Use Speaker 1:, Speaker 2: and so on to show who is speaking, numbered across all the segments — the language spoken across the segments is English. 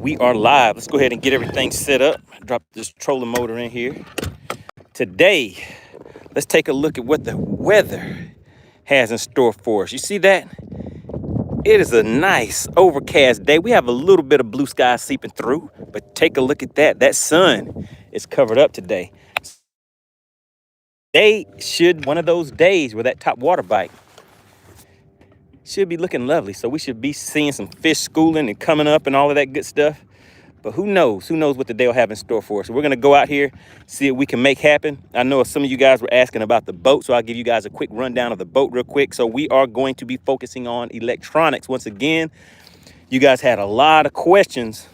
Speaker 1: we are live. Let's go ahead and get everything set up. Drop this trolling motor in here. Today, let's take a look at what the weather has in store for us. You see that? It is a nice overcast day. We have a little bit of blue sky seeping through, but take a look at that. That sun is covered up today. One of those days where that top water bite should be looking lovely. So we should be seeing some fish schooling and coming up and all of that good stuff. But who knows? Who knows what the day will have in store for us? So we're going to go out here, see what we can make happen. I know some of you guys were asking about the boat, so I'll give you guys a quick rundown of the boat real quick. So we are going to be focusing on electronics. Once again, you guys had a lot of questions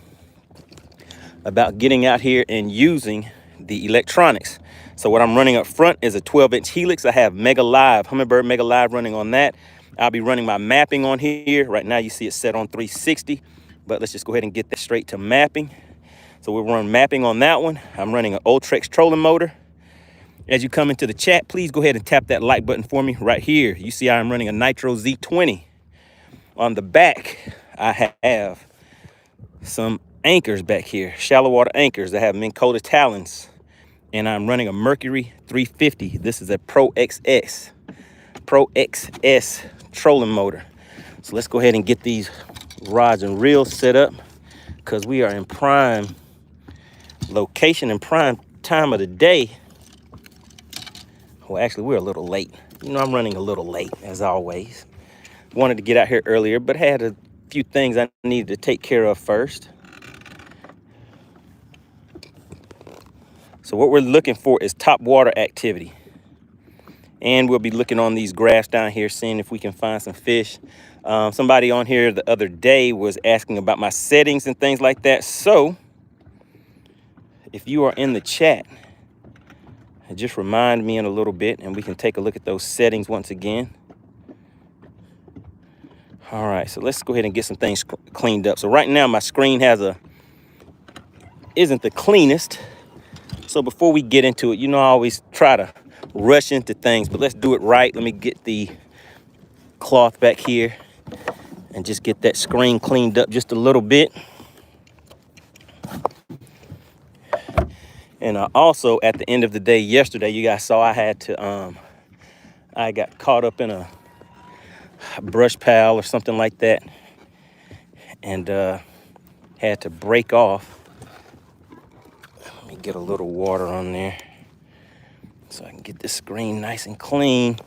Speaker 1: about getting out here and using the electronics. So what I'm running up front is a 12-inch Helix. I have Mega Live, Humminbird Mega Live running on that. I'll be running my mapping on here. Right now you see it set on 360, but let's just go ahead and get that straight to mapping. So we'll run mapping on that one. I'm running an Ultrex trolling motor. As you come into the chat, please go ahead and tap that like button for me right here. You see I'm running a Nitro Z20. On the back, I have some anchors back here, shallow water anchors that have Minn Kota talons. And I'm running a Mercury 350. This is a Pro XS trolling motor. So let's go ahead and get these rods and reels set up because we are in prime location and prime time of the day. Well, actually, we're a little late. You know, I'm running a little late as always. Wanted to get out here earlier, but had a few things I needed to take care of first. So what we're looking for is top water activity. And we'll be looking on these graphs down here, seeing if we can find some fish. Somebody on here the other day was asking about my settings and things like that. So if you are in the chat, just remind me in a little bit and we can take a look at those settings once again. All right, so let's go ahead and get some things cleaned up. So right now my screen isn't the cleanest. So before we get into it, you know, I always try to rush into things, but let's do it right. Let me get the cloth back here and just get that screen cleaned up just a little bit. And also at the end of the day yesterday, you guys saw I got caught up in a brush pile or something like that and had to break off. Let me get a little water on there so I can get this screen nice and clean,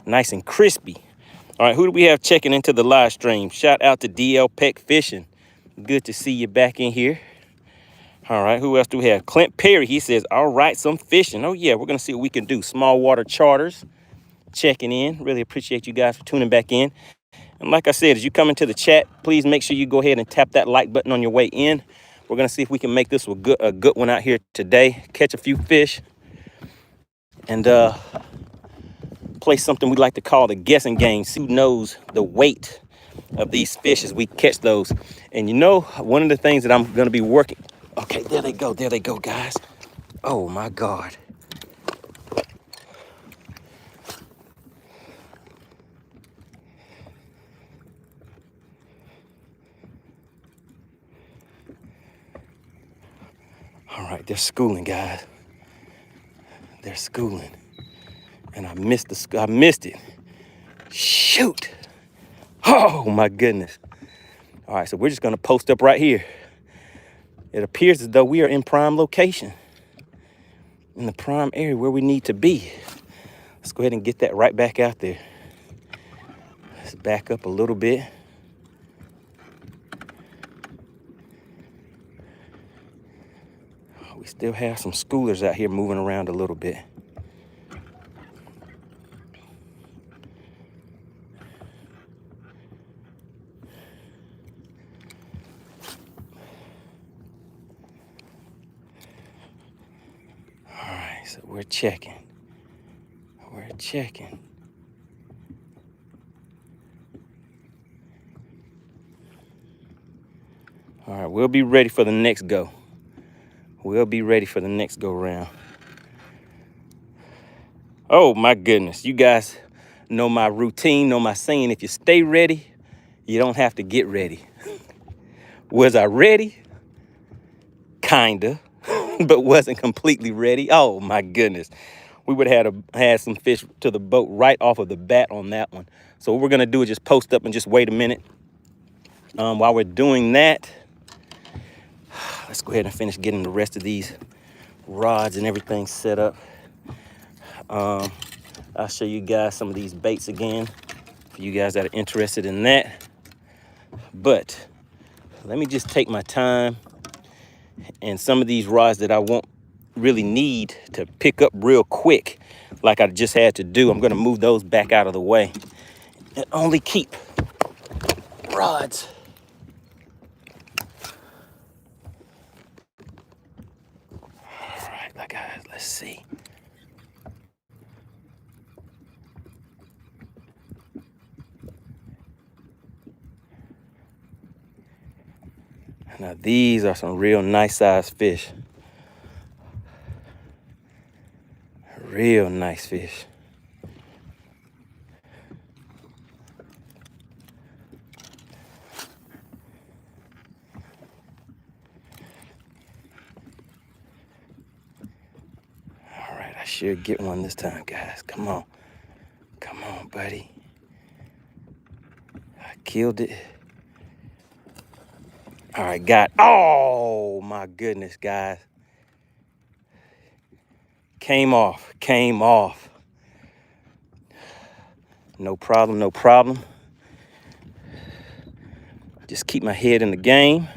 Speaker 1: nice and crispy. All right, who do we have checking into the live stream? Shout out to DL Peck Fishing. Good to see you back in here. All right, who else do we have? Clint Perry, he says, all right, some fishing. Oh yeah, we're gonna see what we can do. Small water charters, checking in. Really appreciate you guys for tuning back in. And like I said, as you come into the chat, please make sure you go ahead and tap that like button on your way in. We're gonna see if we can make this a good one out here today. Catch a few fish and play something we like to call the guessing game. See who knows the weight of these fish as we catch those. And you know, one of the things that I'm gonna be working. Okay, there they go, guys. Oh my God. All right, they're schooling, guys. They're schooling. And I missed it. Shoot. Oh my goodness. All right, so we're just gonna post up right here. It appears as though we are in prime location, in the prime area where we need to be. Let's go ahead and get that right back out there. Let's back up a little bit. We still have some schoolers out here moving around a little bit. All right, so we're checking. All right, we'll be ready for the next go. We'll be ready for the next go round. Oh my goodness, you guys know my routine, know my saying, if you stay ready, you don't have to get ready. Was I ready? Kinda, but wasn't completely ready. Oh my goodness. We would have had some fish to the boat right off of the bat on that one. So what we're gonna do is just post up and just wait a minute. While we're doing that, let's go ahead and finish getting the rest of these rods and everything set up. I'll show you guys some of these baits again for you guys that are interested in that. But let me just take my time, and some of these rods that I won't really need to pick up real quick like I just had to do, I'm gonna move those back out of the way and only keep rods. All right, guys, let's see. Now these are some real nice sized fish. Real nice fish. All right, I should get one this time, guys. Come on. Come on, buddy. I killed it. All right, got, oh my goodness, guys. Came off. No problem, no problem. Just keep my head in the game.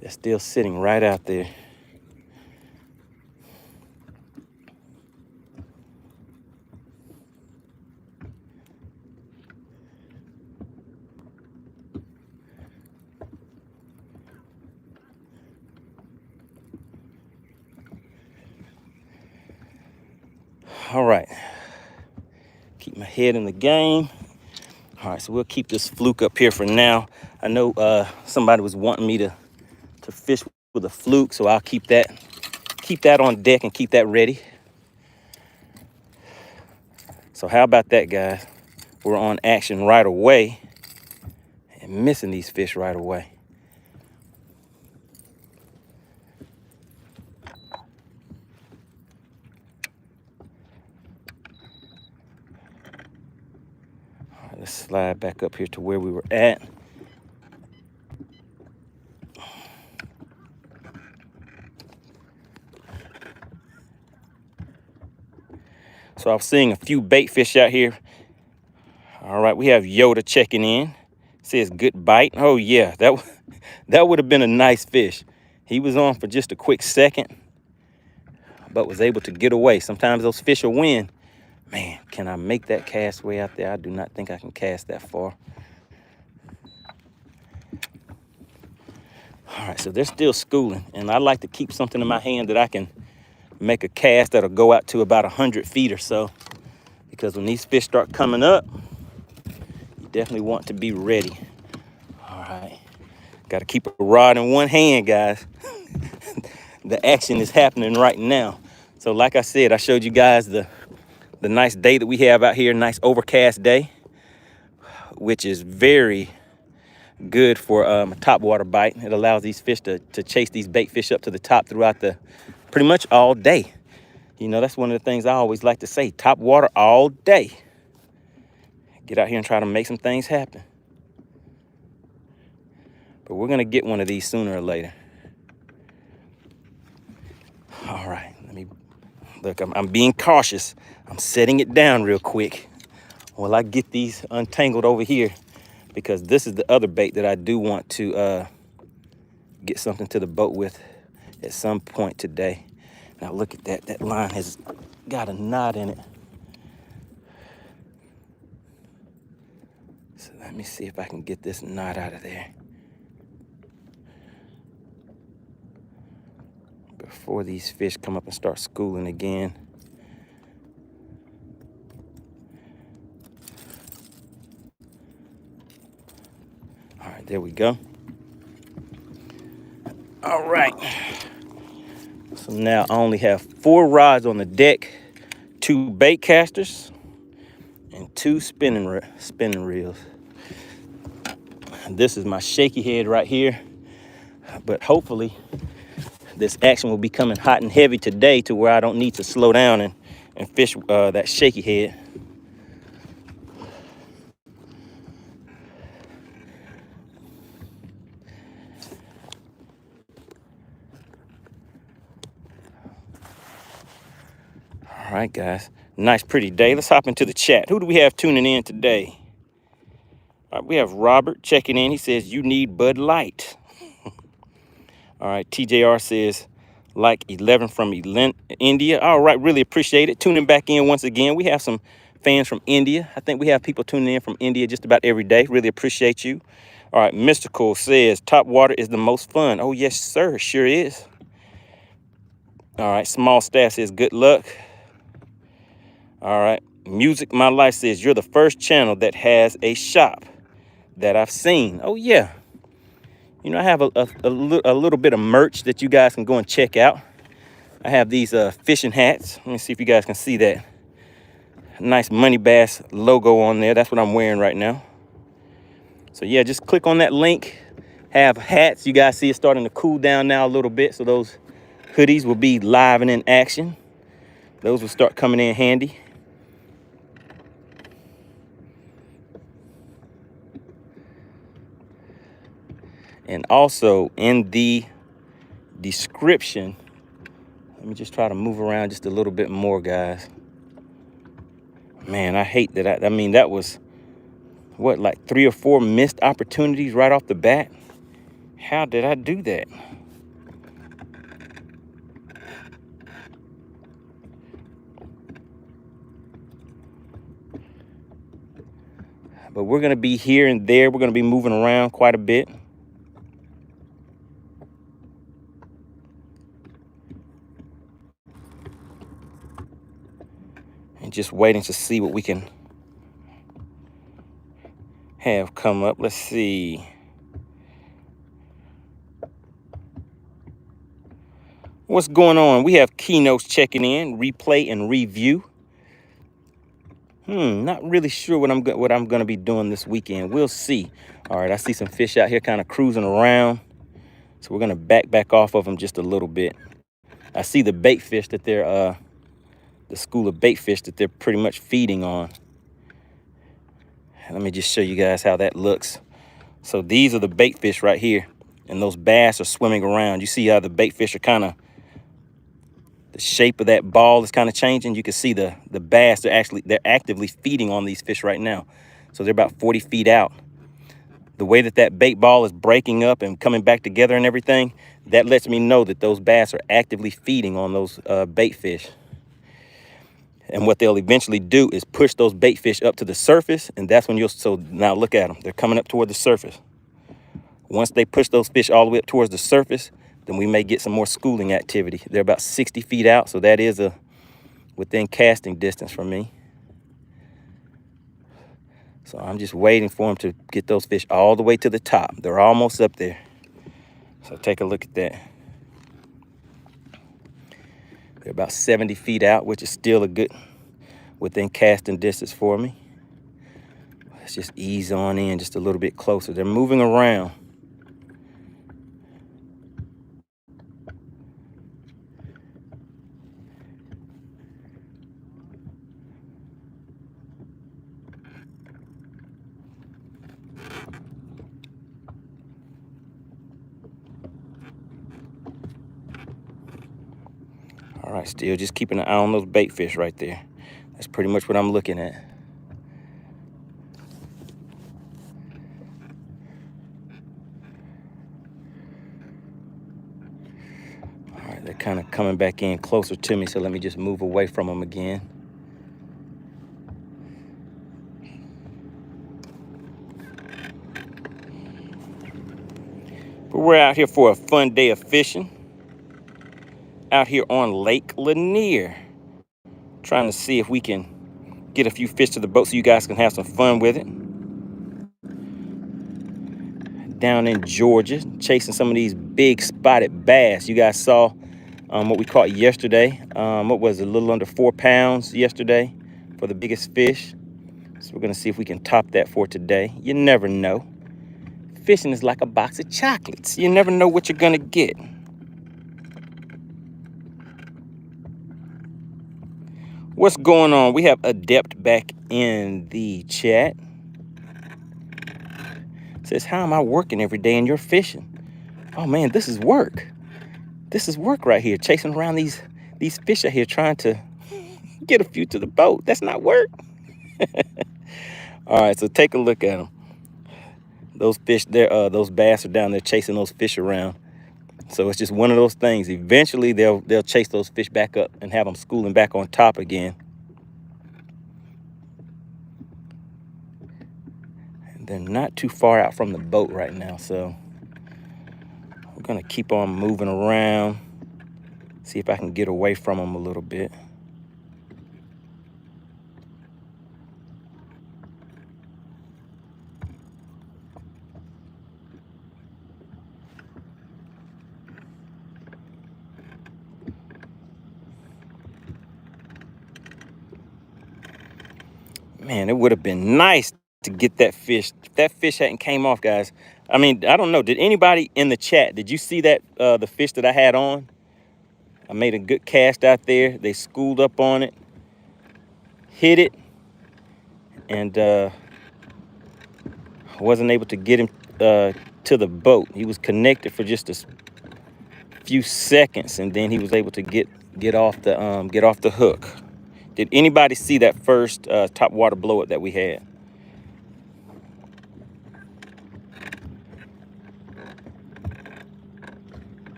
Speaker 1: They're still sitting right out there. All right, keep my head in the game. All right, so we'll keep this fluke up here for now. I know somebody was wanting me to fish with a fluke, so I'll keep that on deck and keep that ready. So how about that, guys? We're on action right away and missing these fish right away. Let's slide back up here to where we were at. So I'm seeing a few bait fish out here. All right, we have Yoda checking in. Says good bite. Oh yeah, that would have been a nice fish. He was on for just a quick second, but was able to get away. Sometimes those fish will win. Man, can I make that cast way out there? I do not think I can cast that far. All right, so they're still schooling, and I like to keep something in my hand that I can make a cast that'll go out to about 100 feet or so, because when these fish start coming up, you definitely want to be ready. All right, got to keep a rod in one hand, guys. The action is happening right now. So like I said, I showed you guys the nice day that we have out here, nice overcast day, which is very good for a topwater bite. It allows these fish to chase these bait fish up to the top throughout pretty much all day. You know, that's one of the things I always like to say, topwater all day. Get out here and try to make some things happen. But we're gonna get one of these sooner or later. All right, let me, look, I'm being cautious. I'm setting it down real quick while I get these untangled over here, because this is the other bait that I do want to get something to the boat with at some point today. Now look at that. That line has got a knot in it. So let me see if I can get this knot out of there before these fish come up and start schooling again. All right, there we go. All right. So now I only have 4 rods on the deck, 2 bait casters, and 2 spinning reels. This is my shaky head right here. But hopefully this action will be coming hot and heavy today to where I don't need to slow down and fish that shaky head. All right, guys. Nice, pretty day. Let's hop into the chat. Who do we have tuning in today? All right, we have Robert checking in. He says, you need Bud Light. All right, TJR says, like 11 from India. All right, really appreciate it. Tuning back in once again. We have some fans from India. I think we have people tuning in from India just about every day. Really appreciate you. All right, Mystical says, top water is the most fun. Oh, yes, sir. Sure is. All right, Small Staff says, good luck. All right, Music My Life says, you're the first channel that has a shop that I've seen. Oh, yeah. You know, I have a little bit of merch that you guys can go and check out. I have these fishing hats. Let me see if you guys can see that. Nice MoneyBass logo on there. That's what I'm wearing right now. So, yeah, just click on that link. Have hats. You guys see it's starting to cool down now a little bit. So those hoodies will be live and in action. Those will start coming in handy. And also in the description, let me just try to move around just a little bit more, guys. Man, I hate that. I mean, that was, what, like 3 or 4 missed opportunities right off the bat? How did I do that? But we're going to be here and there. We're going to be moving around quite a bit. And just waiting to see what we can have come up. Let's see. What's going on? We have Keynotes checking in, replay and review. Not really sure what I'm going to be doing this weekend. We'll see. All right, I see some fish out here kind of cruising around. So we're going to back off of them just a little bit. I see the bait fish that they're the school of bait fish that they're pretty much feeding on. Let me just show you guys how that looks. So these are the bait fish right here, and those bass are swimming around. You see how the bait fish are kind of, the shape of that ball is kind of changing. You can see the bass, they're actively feeding on these fish right now. So they're about 40 feet out. The way that bait ball is breaking up and coming back together and everything, that lets me know that those bass are actively feeding on those bait fish. And what they'll eventually do is push those bait fish up to the surface, and that's when so now look at them. They're coming up toward the surface. Once they push those fish all the way up towards the surface, then we may get some more schooling activity. They're about 60 feet out, so that is within casting distance from me. So I'm just waiting for them to get those fish all the way to the top. They're almost up there. So take a look at that. They're about 70 feet out, which is still a good within casting distance for me. Let's just ease on in just a little bit closer. They're moving around. All right, still just keeping an eye on those bait fish right there. That's pretty much what I'm looking at. All right, they're kind of coming back in closer to me, so let me just move away from them again. But we're out here for a fun day of fishing. Out here on Lake Lanier, trying to see if we can get a few fish to the boat so you guys can have some fun with it. Down in Georgia, chasing some of these big spotted bass. You guys saw what we caught yesterday. What was it, a little under 4 pounds yesterday for the biggest fish. So we're gonna see if we can top that for today. You never know. Fishing is like a box of chocolates. You never know what you're gonna get. What's going on? We have Adept back in the chat. Says, how am I working every day and you're fishing? Oh man, this is work. This is work right here. Chasing around these fish out here trying to get a few to the boat. That's not work. All right, so take a look at them. Those fish there, those bass are down there chasing those fish around. So it's just one of those things. Eventually they'll chase those fish back up and have them schooling back on top again. And they're not too far out from the boat right now, so we're gonna keep on moving around, see if I can get away from them a little bit. Man, it would have been nice to get that fish. If that fish hadn't came off, guys. I mean, I don't know. Did anybody in the chat, did you see that, the fish that I had on? I made a good cast out there. They schooled up on it, hit it, and wasn't able to get him to the boat. He was connected for just a few seconds, and then he was able to get off the hook. Did anybody see that first top water blow up that we had?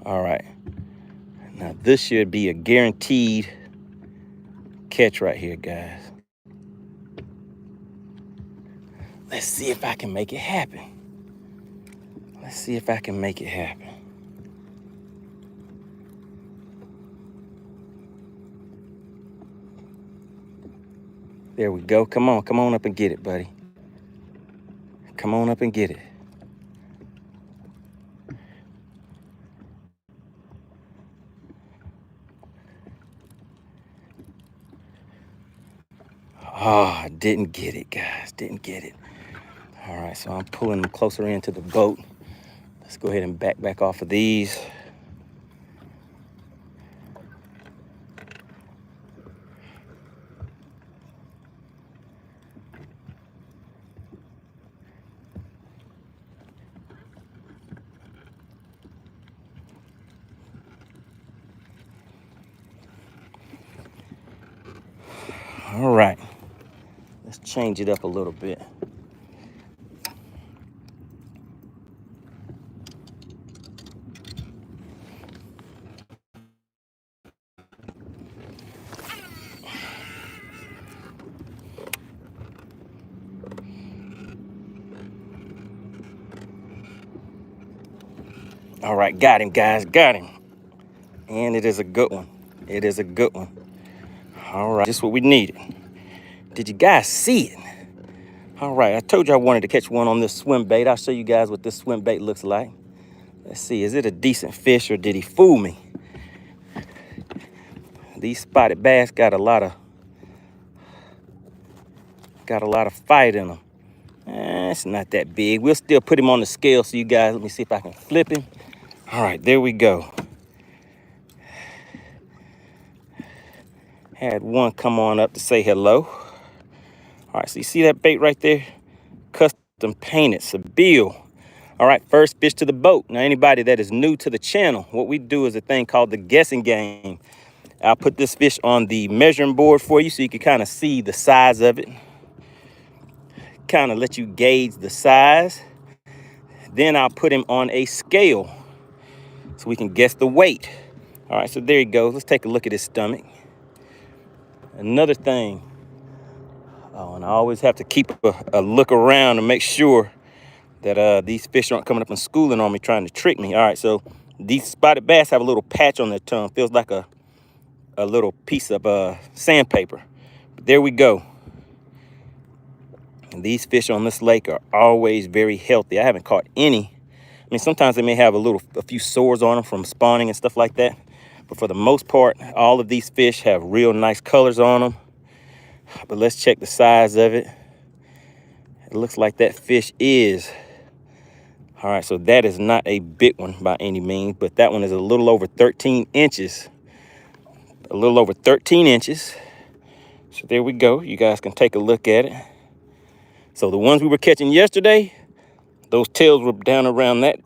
Speaker 1: All right. Now this should be a guaranteed catch right here, guys. Let's see if I can make it happen. Let's see if I can make it happen. There we go. Come on up and get it, buddy. Come on up and get it. Oh, I didn't get it, guys. Didn't get it. All right, so I'm pulling them closer into the boat. Let's go ahead and back off of these. All right, let's change it up a little bit. All right, got him, guys, got him. And it is a good one. It is a good one. All right, just what we needed. Did you guys see it? All right, I told you I wanted to catch one on this swim bait. I'll show you guys what this swim bait looks like. Let's see, is it a decent fish or did he fool me? These spotted bass got a lot of fight in them. It's not that big. We'll still put him on the scale so you guys, let me see if I can flip him. All right, there we go. Had one come on up to say hello. All right, so you see that bait right there? Custom painted, Sabille. All right, first fish to the boat. Now, anybody that is new to the channel, what we do is a thing called the guessing game. I'll put this fish on the measuring board for you so you can kind of see the size of it. Kind of let you gauge the size. Then I'll put him on a scale so we can guess the weight. All right, so there he goes. Let's take a look at his stomach. Another thing, and I always have to keep a look around to make sure that these fish aren't coming up and schooling on me, trying to trick me. All right, so these spotted bass have a little patch on their tongue. Feels like a little piece of sandpaper. But there we go. And these fish on this lake are always very healthy. I haven't caught any. I mean, sometimes they may have a few sores on them from spawning and stuff like that. But for the most part, all of these fish have real nice colors on them. But let's check the size of it. It looks like that fish is. All right, so that is not a big one by any means, but that one is a little over 13 inches. A little over 13 inches. So there we go. You guys can take a look at it. So the ones we were catching yesterday, those tails were down around that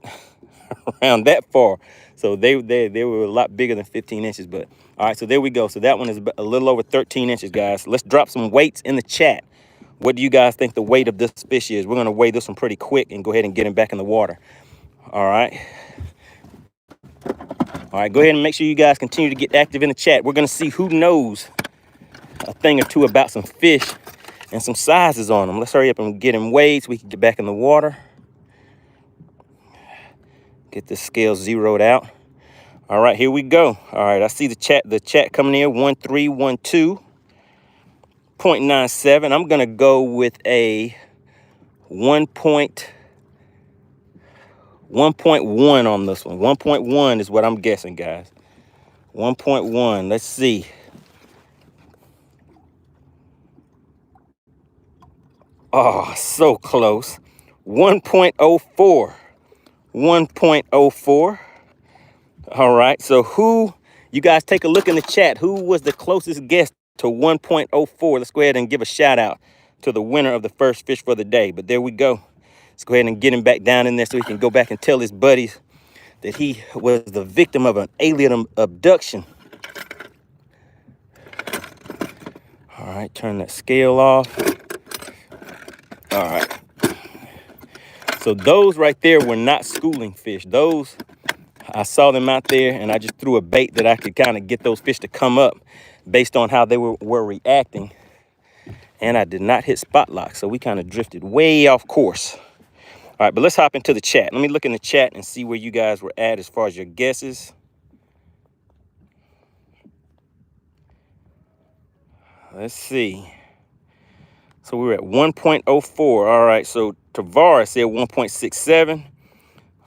Speaker 1: around that far. So they were a lot bigger than 15 inches. But all right, so there we go. So that one is a little over 13 inches, guys. Let's drop some weights in the chat. What do you guys think the weight of this fish is? We're gonna weigh this one pretty quick and go ahead and get him back in the water. All right. All right, go ahead and make sure you guys continue to get active in the chat. We're gonna see who knows a thing or two about some fish and some sizes on them. Let's hurry up and get him weighed so we can get back in the water. Get the scale zeroed out. All right, here we go. All right, I see the chat coming in, 1312.97. I'm gonna go with a 1.1 on this one. 1.1 is what I'm guessing, guys. 1.1, let's see. Oh, so close. 1.04. 1.04. All right, so you guys take a look in the chat. Who was the closest guess to 1.04? Let's go ahead and give a shout out to the winner of the first fish for the day. But there we go. Let's go ahead and get him back down in there so he can go back and tell his buddies that he was the victim of an alien abduction. All right, turn that scale off. All right. So those right there were not schooling fish. Those, I saw them out there and I just threw a bait that I could kind of get those fish to come up based on how they were reacting. And I did not hit spot lock, so we kind of drifted way off course. All right, but let's hop into the chat. Let me look in the chat and see where you guys were at as far as your guesses. Let's see. So we were at 1.04. All right, so Tavares said 1.67.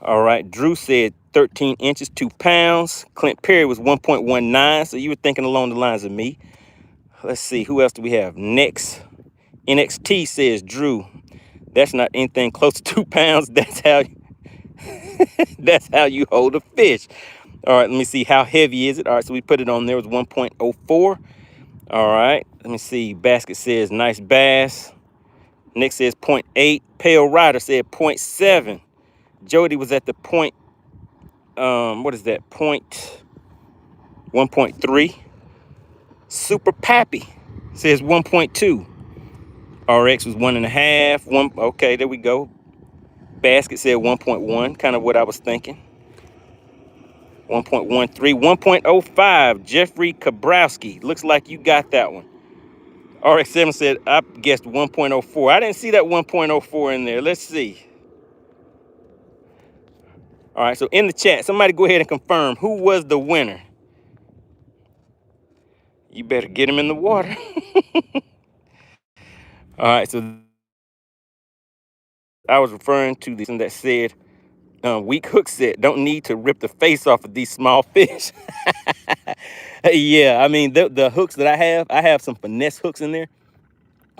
Speaker 1: All right, Drew said 13 inches, 2 pounds. Clint Perry was 1.19, so you were thinking along the lines of me. Let's see, who else do we have? Next, NXT says, Drew, that's not anything close to 2 pounds. That's how, that's how you hold a fish. All right, let me see, how heavy is it? All right, so we put it on there, it was 1.04. All right, let me see, Basket says, nice bass. Nick says 0.8. Pale Rider said 0.7. Jody was at the point, what is that? 1.3. Super Pappy says 1.2. RX was 1.5. Okay, there we go. Basket said 1.1, kind of what I was thinking. 1.13, 1.05. Jeffrey Kabrowski. Looks like you got that one. RX7 said, I guessed 1.04. I didn't see that 1.04 in there. Let's see. All right, so in the chat, somebody go ahead and confirm who was the winner. You better get him in the water. All right, so I was referring to this one that said, weak hook set, don't need to rip the face off of these small fish. Yeah, I mean, the hooks that I have some finesse hooks in there.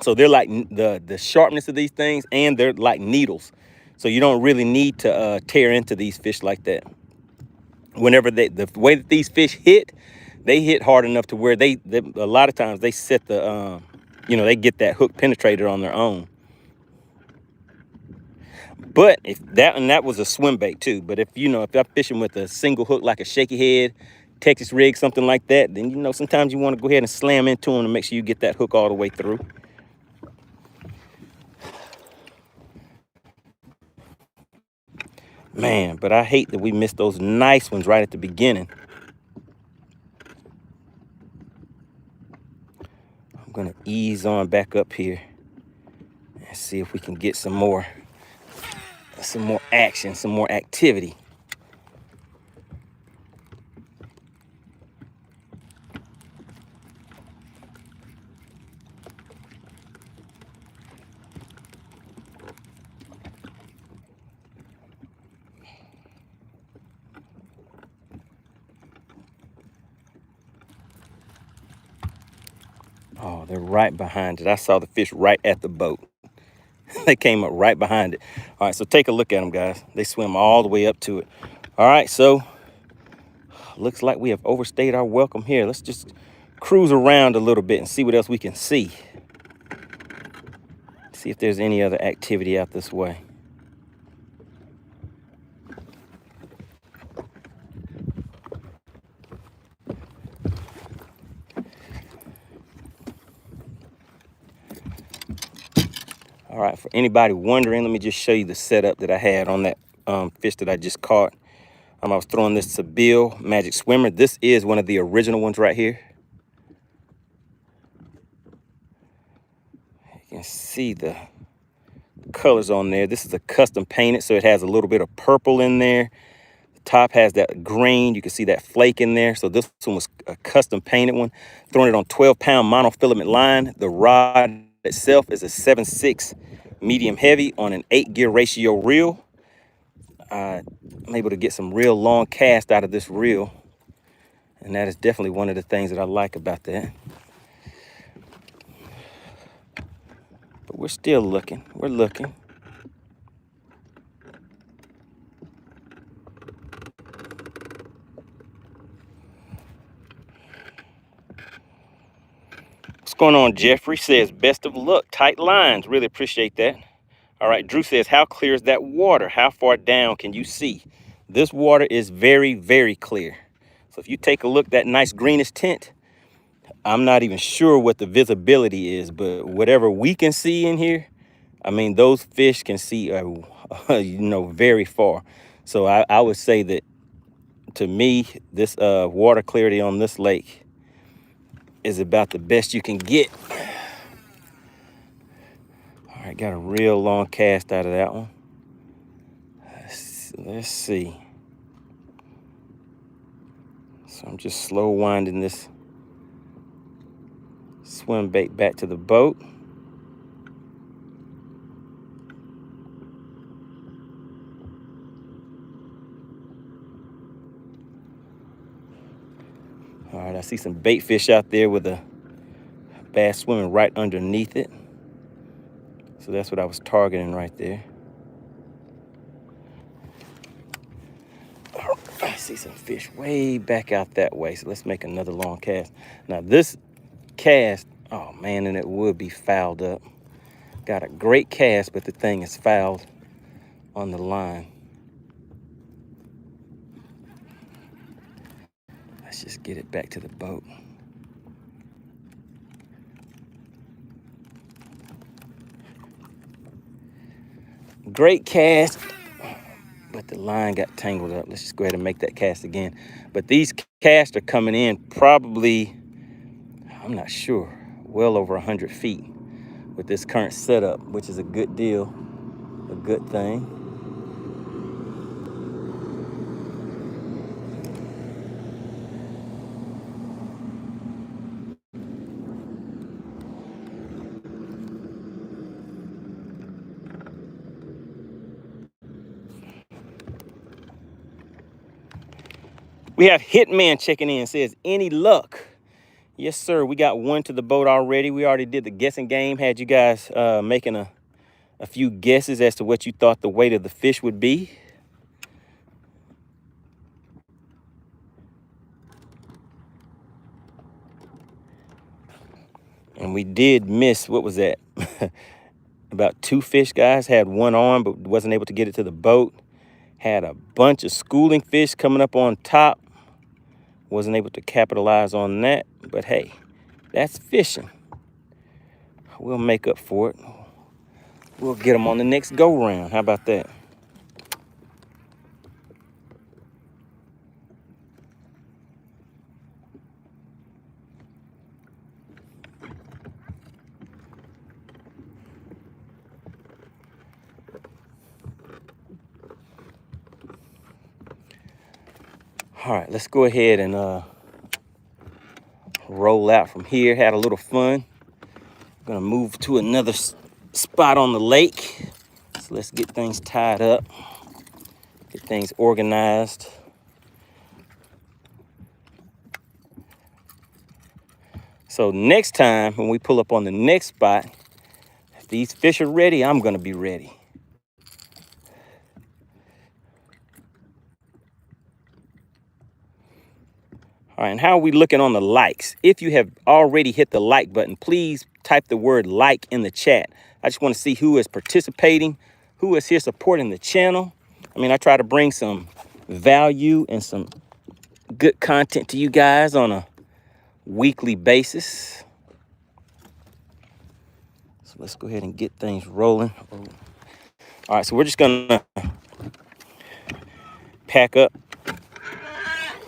Speaker 1: So they're like the sharpness of these things, and they're like needles. So you don't really need to tear into these fish like that. Whenever the way that these fish hit, they hit hard enough to where they a lot of times they set the, they get that hook penetrated on their own. But if that was a swim bait too. But if I'm fishing with a single hook like a shaky head, Texas rig, something like that, then sometimes you want to go ahead and slam into them to make sure you get that hook all the way through. Man, but I hate that we missed those nice ones right at the beginning. I'm gonna ease on back up here and see if we can get some more action, some more activity. Oh, they're right behind it. I saw the fish right at the boat. They came up right behind it. All right, so take a look at them, guys. They swim all the way up to it. All right, so looks like we have overstayed our welcome here. Let's just cruise around a little bit and see what else we can see. See if there's any other activity out this way. All right, for anybody wondering, let me just show you the setup that I had on that fish that I just caught. I was throwing this Seville Magic Swimmer. This is one of the original ones right here. You can see the colors on there. This is a custom painted, so it has a little bit of purple in there. The top has that green. You can see that flake in there. So this one was a custom painted one. Throwing it on 12-pound monofilament line. The rod itself is a 7.6 medium heavy on an 8-gear ratio reel. I'm able to get some real long cast out of this reel, and that is definitely one of the things that I like about that. But we're still looking. We're looking. What's going on? Jeffrey says, best of luck. Tight lines. Really appreciate that. All right, Drew says, how clear is that water? How far down can you see? This water is very, very clear. So if you take a look, that nice greenish tint, I'm not even sure what the visibility is, but whatever we can see in here, I mean, those fish can see, very far. So I would say that, to me, this water clarity on this lake is about the best you can get. All right, got a real long cast out of that one. Let's see. So I'm just slow winding this swim bait back to the boat. All right, I see some bait fish out there with a bass swimming right underneath it. So that's what I was targeting right there. I see some fish way back out that way. So let's make another long cast. Now this cast, oh man, and it would be fouled up. Got a great cast, but the thing is fouled on the line. Let's just get it back to the boat. Great cast, but the line got tangled up. Let's just go ahead and make that cast again. But these casts are coming in probably, I'm not sure, well over 100 feet with this current setup, which is a good deal, a good thing. We have Hitman checking in, says, any luck? Yes, sir. We got one to the boat already. We already did the guessing game. Had you guys making a few guesses as to what you thought the weight of the fish would be. And we did miss, what was that? About 2 fish, guys. Had one on, but wasn't able to get it to the boat. Had a bunch of schooling fish coming up on top. Wasn't able to capitalize on that, but hey, that's fishing. We'll make up for it. We'll get them on the next go round. How about that? All right, let's go ahead and roll out from here. Had a little fun. Gonna move to another spot on the lake. So let's get things tied up, get things organized. So next time when we pull up on the next spot, if these fish are ready, I'm gonna be ready. All right, and how are we looking on the likes? If you have already hit the like button, please type the word like in the chat. I just want to see who is participating, who is here supporting the channel. I mean, I try to bring some value and some good content to you guys on a weekly basis. So let's go ahead and get things rolling. All right, so we're just gonna pack up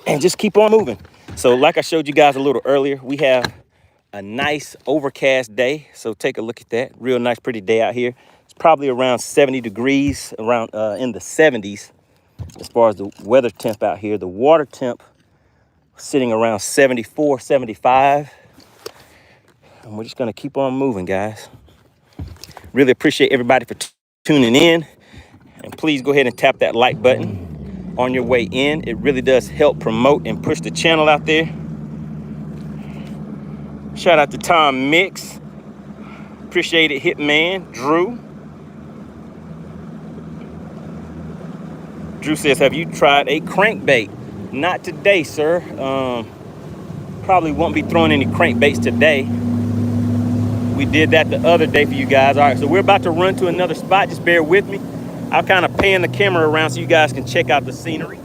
Speaker 1: and just keep on moving. So like I showed you guys a little earlier, we have a nice overcast day. So take a look at that. Real nice, pretty day out here. It's probably around 70 degrees, around in the 70s as far as the weather temp out here. The water temp sitting around 74, 75. And we're just gonna keep on moving, guys. Really appreciate everybody for tuning in. And please go ahead and tap that like button on your way in. It really does help promote and push the channel out there. Shout out to Tom Mix. Appreciate it, Hitman. Drew. Drew says, have you tried a crankbait? Not today, sir. Probably won't be throwing any crankbaits today. We did that the other day for you guys. All right, so we're about to run to another spot. Just bear with me. I'll kind of pan the camera around so you guys can check out the scenery.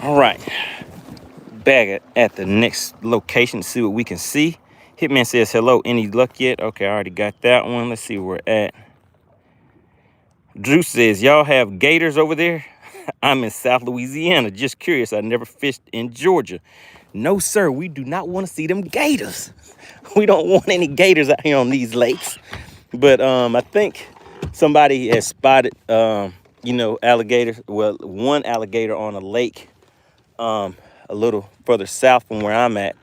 Speaker 1: All right, back at the next location to see what we can see. Hitman says, hello, any luck yet? Okay, I already got that one. Let's see where we're at. Drew says, y'all have gators over there? I'm in South Louisiana. Just curious. I never fished in Georgia. No, sir, we do not want to see them gators. We don't want any gators out here on these lakes. But I think somebody has spotted, you know, alligators. Well, one alligator on a lake a little further south from where I'm at.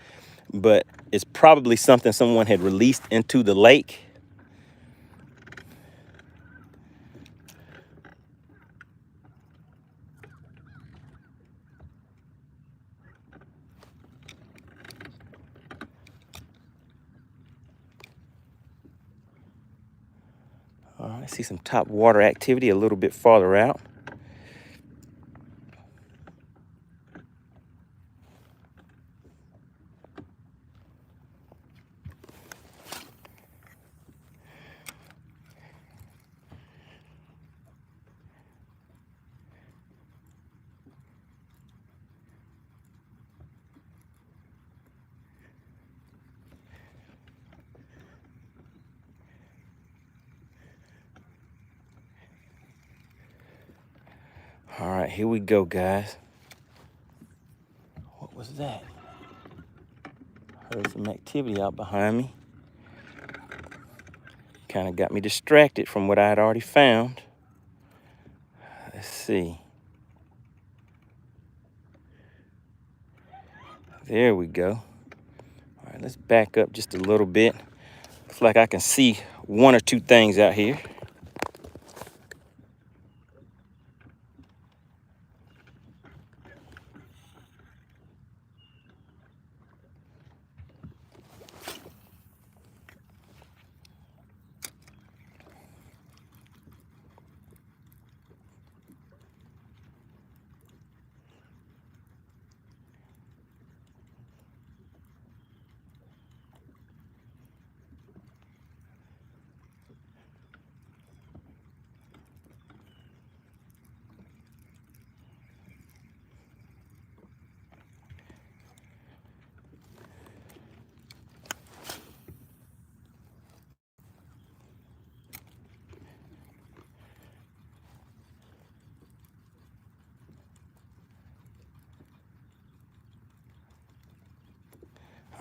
Speaker 1: But it's probably something someone had released into the lake. All right, I see some top water activity a little bit farther out. All right, here we go, guys. What was that? Heard some activity out behind me. Kind of got me distracted from what I had already found. Let's see. There we go. All right, let's back up just a little bit. Looks like I can see one or two things out here.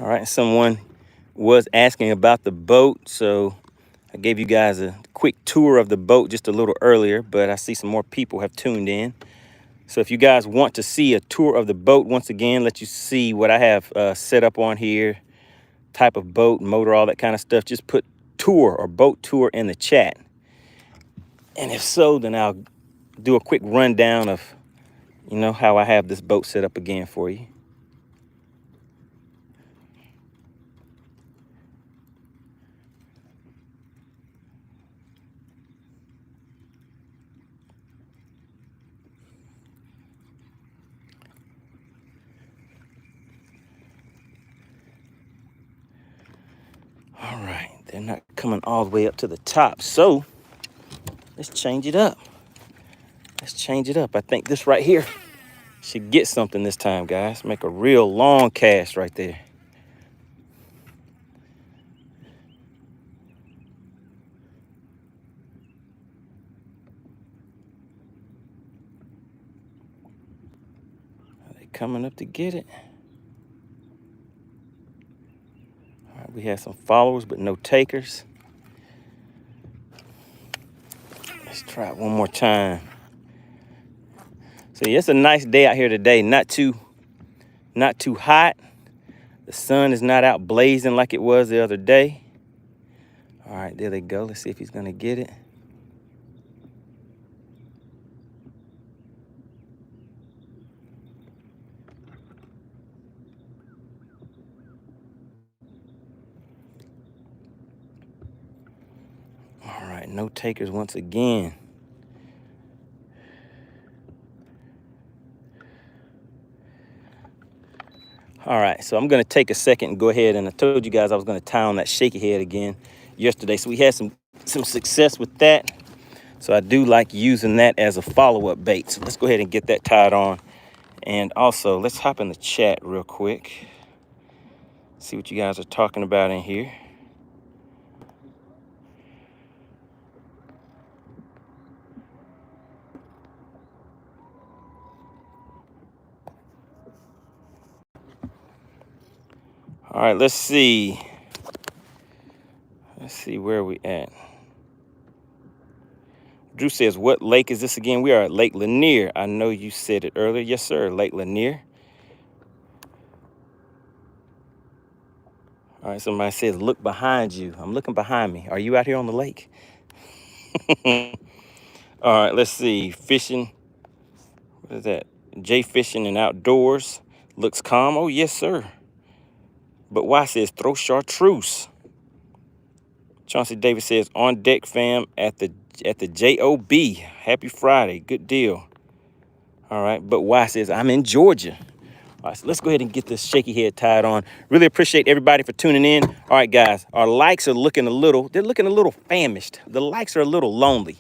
Speaker 1: All right, someone was asking about the boat, so I gave you guys a quick tour of the boat just a little earlier, but I see some more people have tuned in. So if you guys want to see a tour of the boat, once again, let you see what I have set up on here, type of boat, motor, all that kind of stuff, just put tour or boat tour in the chat. And if so, then I'll do a quick rundown of, you know, how I have this boat set up again for you. All right, they're not coming all the way up to the top, so let's change it up. Let's change it up. I think this right here should get something this time, guys. Make a real long cast right there. Are they coming up to get it? All right, we have some followers, but no takers. Let's try it one more time. So yeah, it's a nice day out here today. Not too hot. The sun is not out blazing like it was the other day. All right, there they go. Let's see if he's gonna get it. All right, no takers once again. All right, so I'm gonna take a second and go ahead, and I told you guys I was gonna tie on that shaky head again yesterday. So we had some success with that. So I do like using that as a follow-up bait. So let's go ahead and get that tied on. And also, let's hop in the chat real quick. See what you guys are talking about in here. All right, let's see. Let's see where we at. Drew says, what lake is this again? We are at Lake Lanier. I know you said it earlier. Yes, sir, Lake Lanier. All right, somebody says, look behind you. I'm looking behind me. Are you out here on the lake? All right, let's see. Fishing. What is that? Jay Fishing and Outdoors. Looks calm. Oh, yes, sir. But why says, throw chartreuse. Chauncey Davis says, on deck, fam, at the JOB. Happy Friday. Good deal. All right, but why says, I'm in Georgia. All right, so let's go ahead and get this shaky head tied on. Really appreciate everybody for tuning in. All right, guys, our likes are looking a little famished. The likes are a little lonely.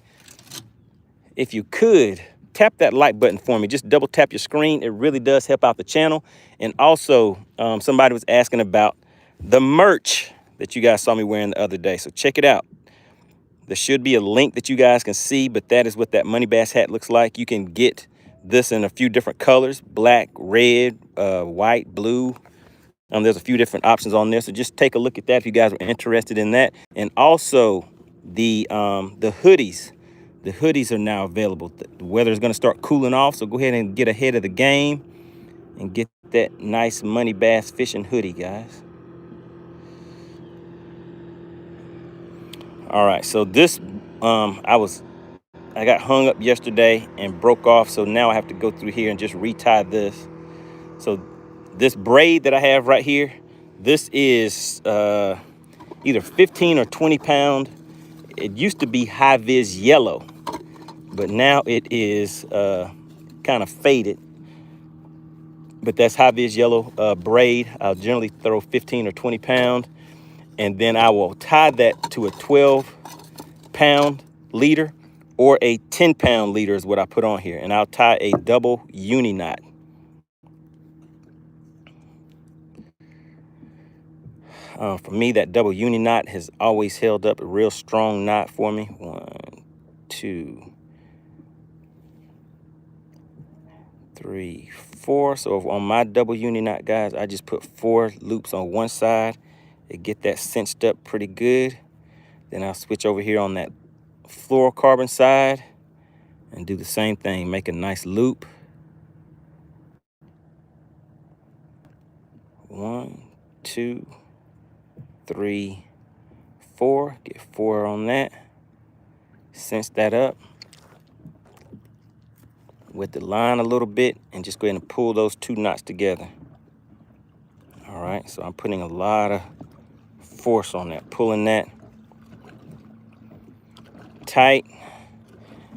Speaker 1: If you could, tap that like button for me. Just double tap your screen. It really does help out the channel. And also, somebody was asking about the merch that you guys saw me wearing the other day. So check it out. There should be a link that you guys can see, but that is what that MoneyBass hat looks like. You can get this in a few different colors: black, red, white, blue. There's a few different options on there, so just take a look at that if you guys are interested in that. And also the hoodies. The hoodies are now available. The weather is going to start cooling off, so go ahead and get ahead of the game and get that nice MoneyBass fishing hoodie, guys. All right, so this I got hung up yesterday and broke off, so now I have to go through here and just retie this. So this braid that I have right here, this is either 15 or 20 pound. It used to be high vis yellow, but now it is kind of faded. But that's high vis yellow braid. I'll generally throw 15 or 20 pound, and then I will tie that to a 12 pound leader, or a 10 pound leader is what I put on here. And I'll tie a double uni knot. For me, that double uni knot has always held up a real strong knot for me. 1, 2, 3, 4. So on my double uni knot, guys, I just put 4 loops on one side to get that cinched up pretty good. Then I'll switch over here on that fluorocarbon side and do the same thing. Make a nice loop. 1, 2, 3, 4. Get 4 on that. Cinch that up with the line a little bit and just go ahead and pull those 2 knots together. All right, so I'm putting a lot of force on that, pulling that tight.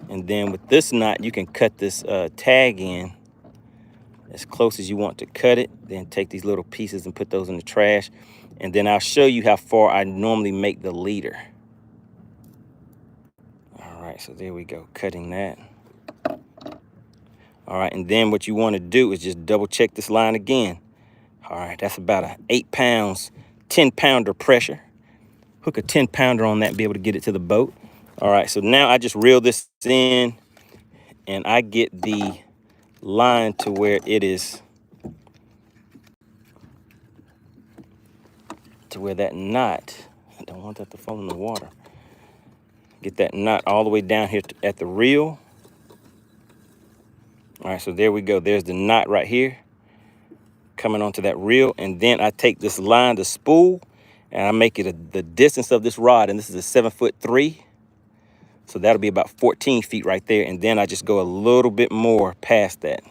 Speaker 1: And then with this knot, you can cut this tag in as close as you want to cut it. Then take these little pieces and put those in the trash. And then I'll show you how far I normally make the leader. All right, so there we go, cutting that. All right, and then what you want to do is just double check this line again. All right, that's about a 8 pounds, 10-pounder pressure. Hook a 10-pounder on that and be able to get it to the boat. All right, so now I just reel this in and I get the line to where it is, to where that knot, I don't want that to fall in the water. Get that knot all the way down here at the reel. All right, so there we go. There's the knot right here coming onto that reel. And then I take this line, the spool, and I make it the distance of this rod. And this is a 7'3". So that'll be about 14 feet right there. And then I just go a little bit more past that.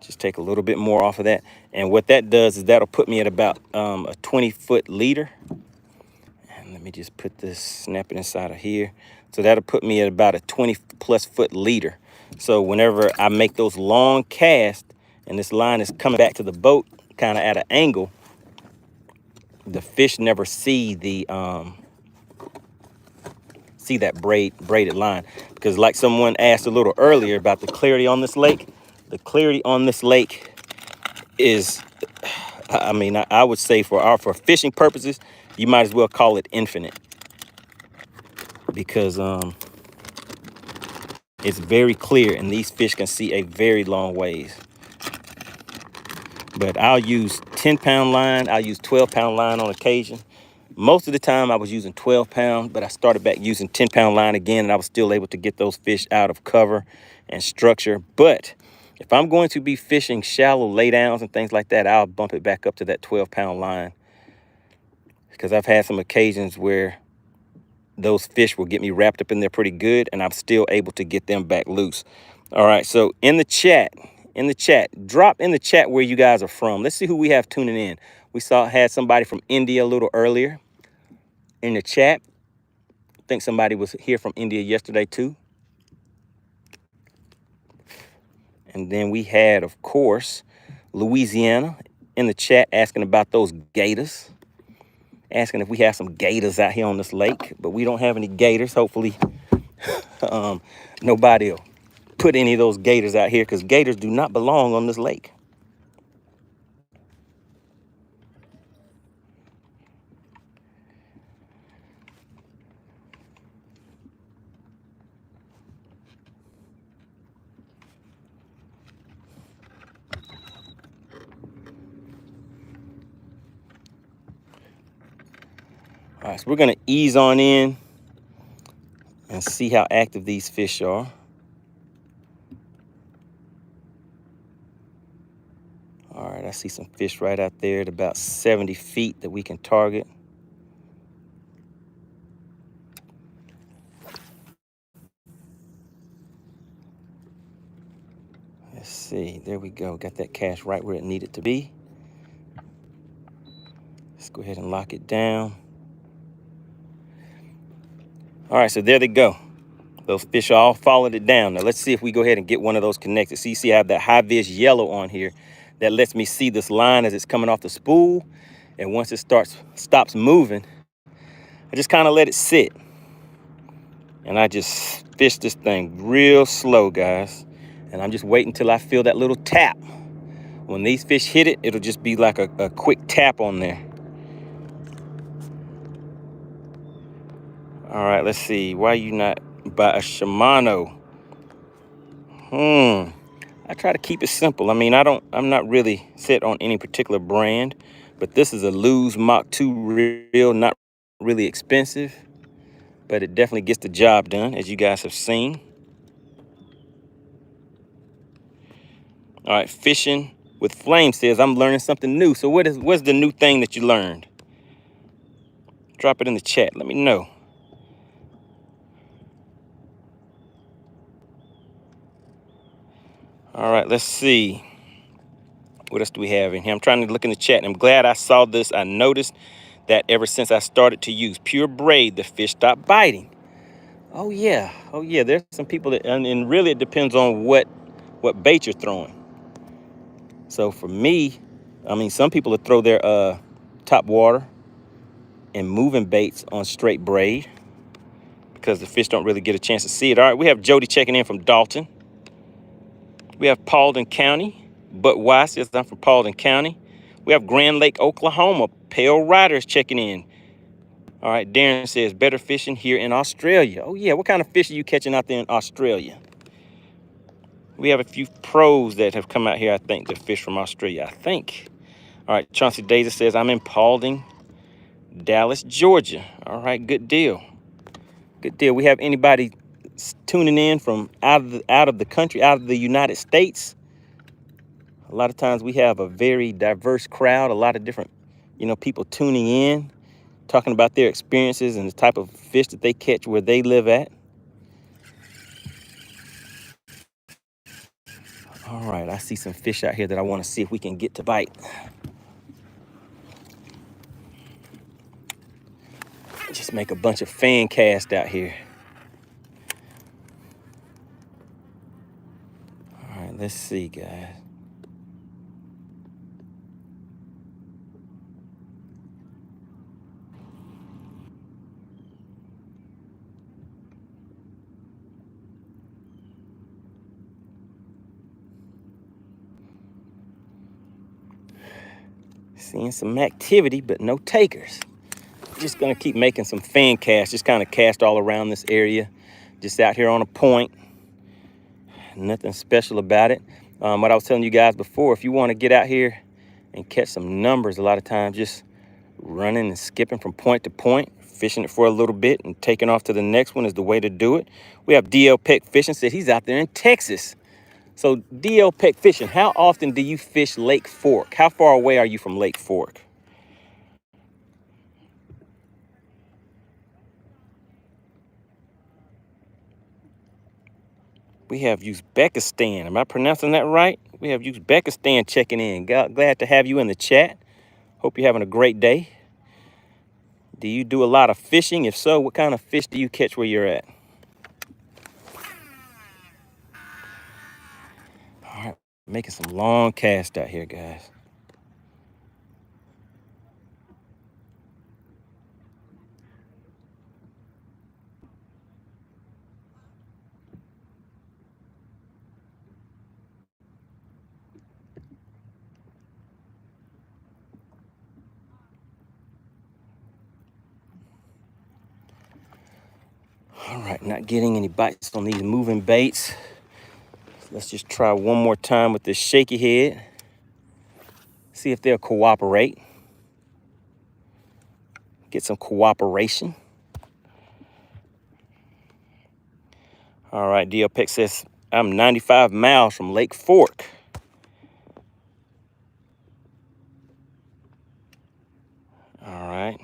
Speaker 1: Just take a little bit more off of that. And what that does is that'll put me at about a 20-foot leader. And let me just put this, snap it inside of here. So that'll put me at about a 20+ foot leader. So whenever I make those long casts and this line is coming back to the boat kind of at an angle, the fish never see the that braided line. Because like someone asked a little earlier about the clarity on this lake, the clarity on this lake is, I mean, I would say for fishing purposes, you might as well call it infinite. Because it's very clear and these fish can see a very long ways. But I'll use 10-pound line. I'll use 12-pound line on occasion. Most of the time I was using 12-pound, but I started back using 10-pound line again, and I was still able to get those fish out of cover and structure. But if I'm going to be fishing shallow laydowns and things like that, I'll bump it back up to that 12-pound line. Because I've had some occasions where those fish will get me wrapped up in there pretty good, and I'm still able to get them back loose. All right, so in the chat, drop in the chat where you guys are from. Let's see who we have tuning in. We had somebody from India a little earlier in the chat. I think somebody was here from India yesterday too. And then we had, of course, Louisiana in the chat asking about those gators. Asking if we have some gators out here on this lake, but we don't have any gators. Hopefully nobody will put any of those gators out here, because gators do not belong on this lake. All right, so we're going to ease on in and see how active these fish are. All right, I see some fish right out there at about 70 feet that we can target. Let's see, there we go. Got that cast right where it needed to be. Let's go ahead and lock it down. All right, so there they go. Those fish all followed it down. Now let's see if we go ahead and get one of those connected. So you see I have that high-vis yellow on here that lets me see this line as it's coming off the spool. And once it stops moving, I just kind of let it sit. And I just fish this thing real slow, guys. And I'm just waiting till I feel that little tap. When these fish hit it, it'll just be like a quick tap on there. All right, let's see. Why are you not by a Shimano? I try to keep it simple. I mean, I'm not really set on any particular brand, but this is a Lose Mach 2 reel, not really expensive, but it definitely gets the job done, as you guys have seen. All right, Fishing with Flame says, I'm learning something new. So what's the new thing that you learned? Drop it in the chat. Let me know. All right, let's see. What else do we have in here? I'm trying to look in the chat. I'm glad I saw this. I noticed that ever since I started to use pure braid, the fish stopped biting. Oh yeah. Oh yeah. There's some people that, and really it depends on what bait you're throwing. So for me, I mean, some people will throw their top water and moving baits on straight braid because the fish don't really get a chance to see it. All right, we have Jody checking in from Dalton. We have Paulding County. But Why says, I'm from Paulding County. We have Grand Lake, Oklahoma. Pale Riders checking in. All right, Darren says, better fishing here in Australia. Oh yeah, what kind of fish are you catching out there in Australia? We have a few pros that have come out here, I think, to fish from Australia, I think. All right, Chauncey Daisy says, I'm in Paulding, Dallas, Georgia. All right, good deal. Good deal. We have anybody tuning in from out of the country, out of the United States? A lot of times we have a very diverse crowd, a lot of different, people tuning in, talking about their experiences and the type of fish that they catch where they live at. All right, I see some fish out here that I want to see if we can get to bite. Just make a bunch of fan cast out here. All right, let's see, guys. Seeing some activity, but no takers. Just gonna keep making some fan casts, just kind of cast all around this area. Just out here on a point. Nothing special about it. What I was telling you guys before, if you want to get out here and catch some numbers, a lot of times just running and skipping from point to point, fishing it for a little bit and taking off to the next one is the way to do it. We have DL Peck Fishing, said he's out there in Texas. So DL Peck Fishing, how often do you fish Lake Fork? How far away are you from Lake Fork? We have Uzbekistan. Am I pronouncing that right? We have Uzbekistan checking in. Glad to have you in the chat. Hope you're having a great day. Do you do a lot of fishing? If so, what kind of fish do you catch where you're at? All right, making some long casts out here, guys. All right, not getting any bites on these moving baits. Let's just try one more time with this shaky head. See if they'll cooperate. Get some cooperation. All right, DL Peck says, I'm 95 miles from Lake Fork. All right.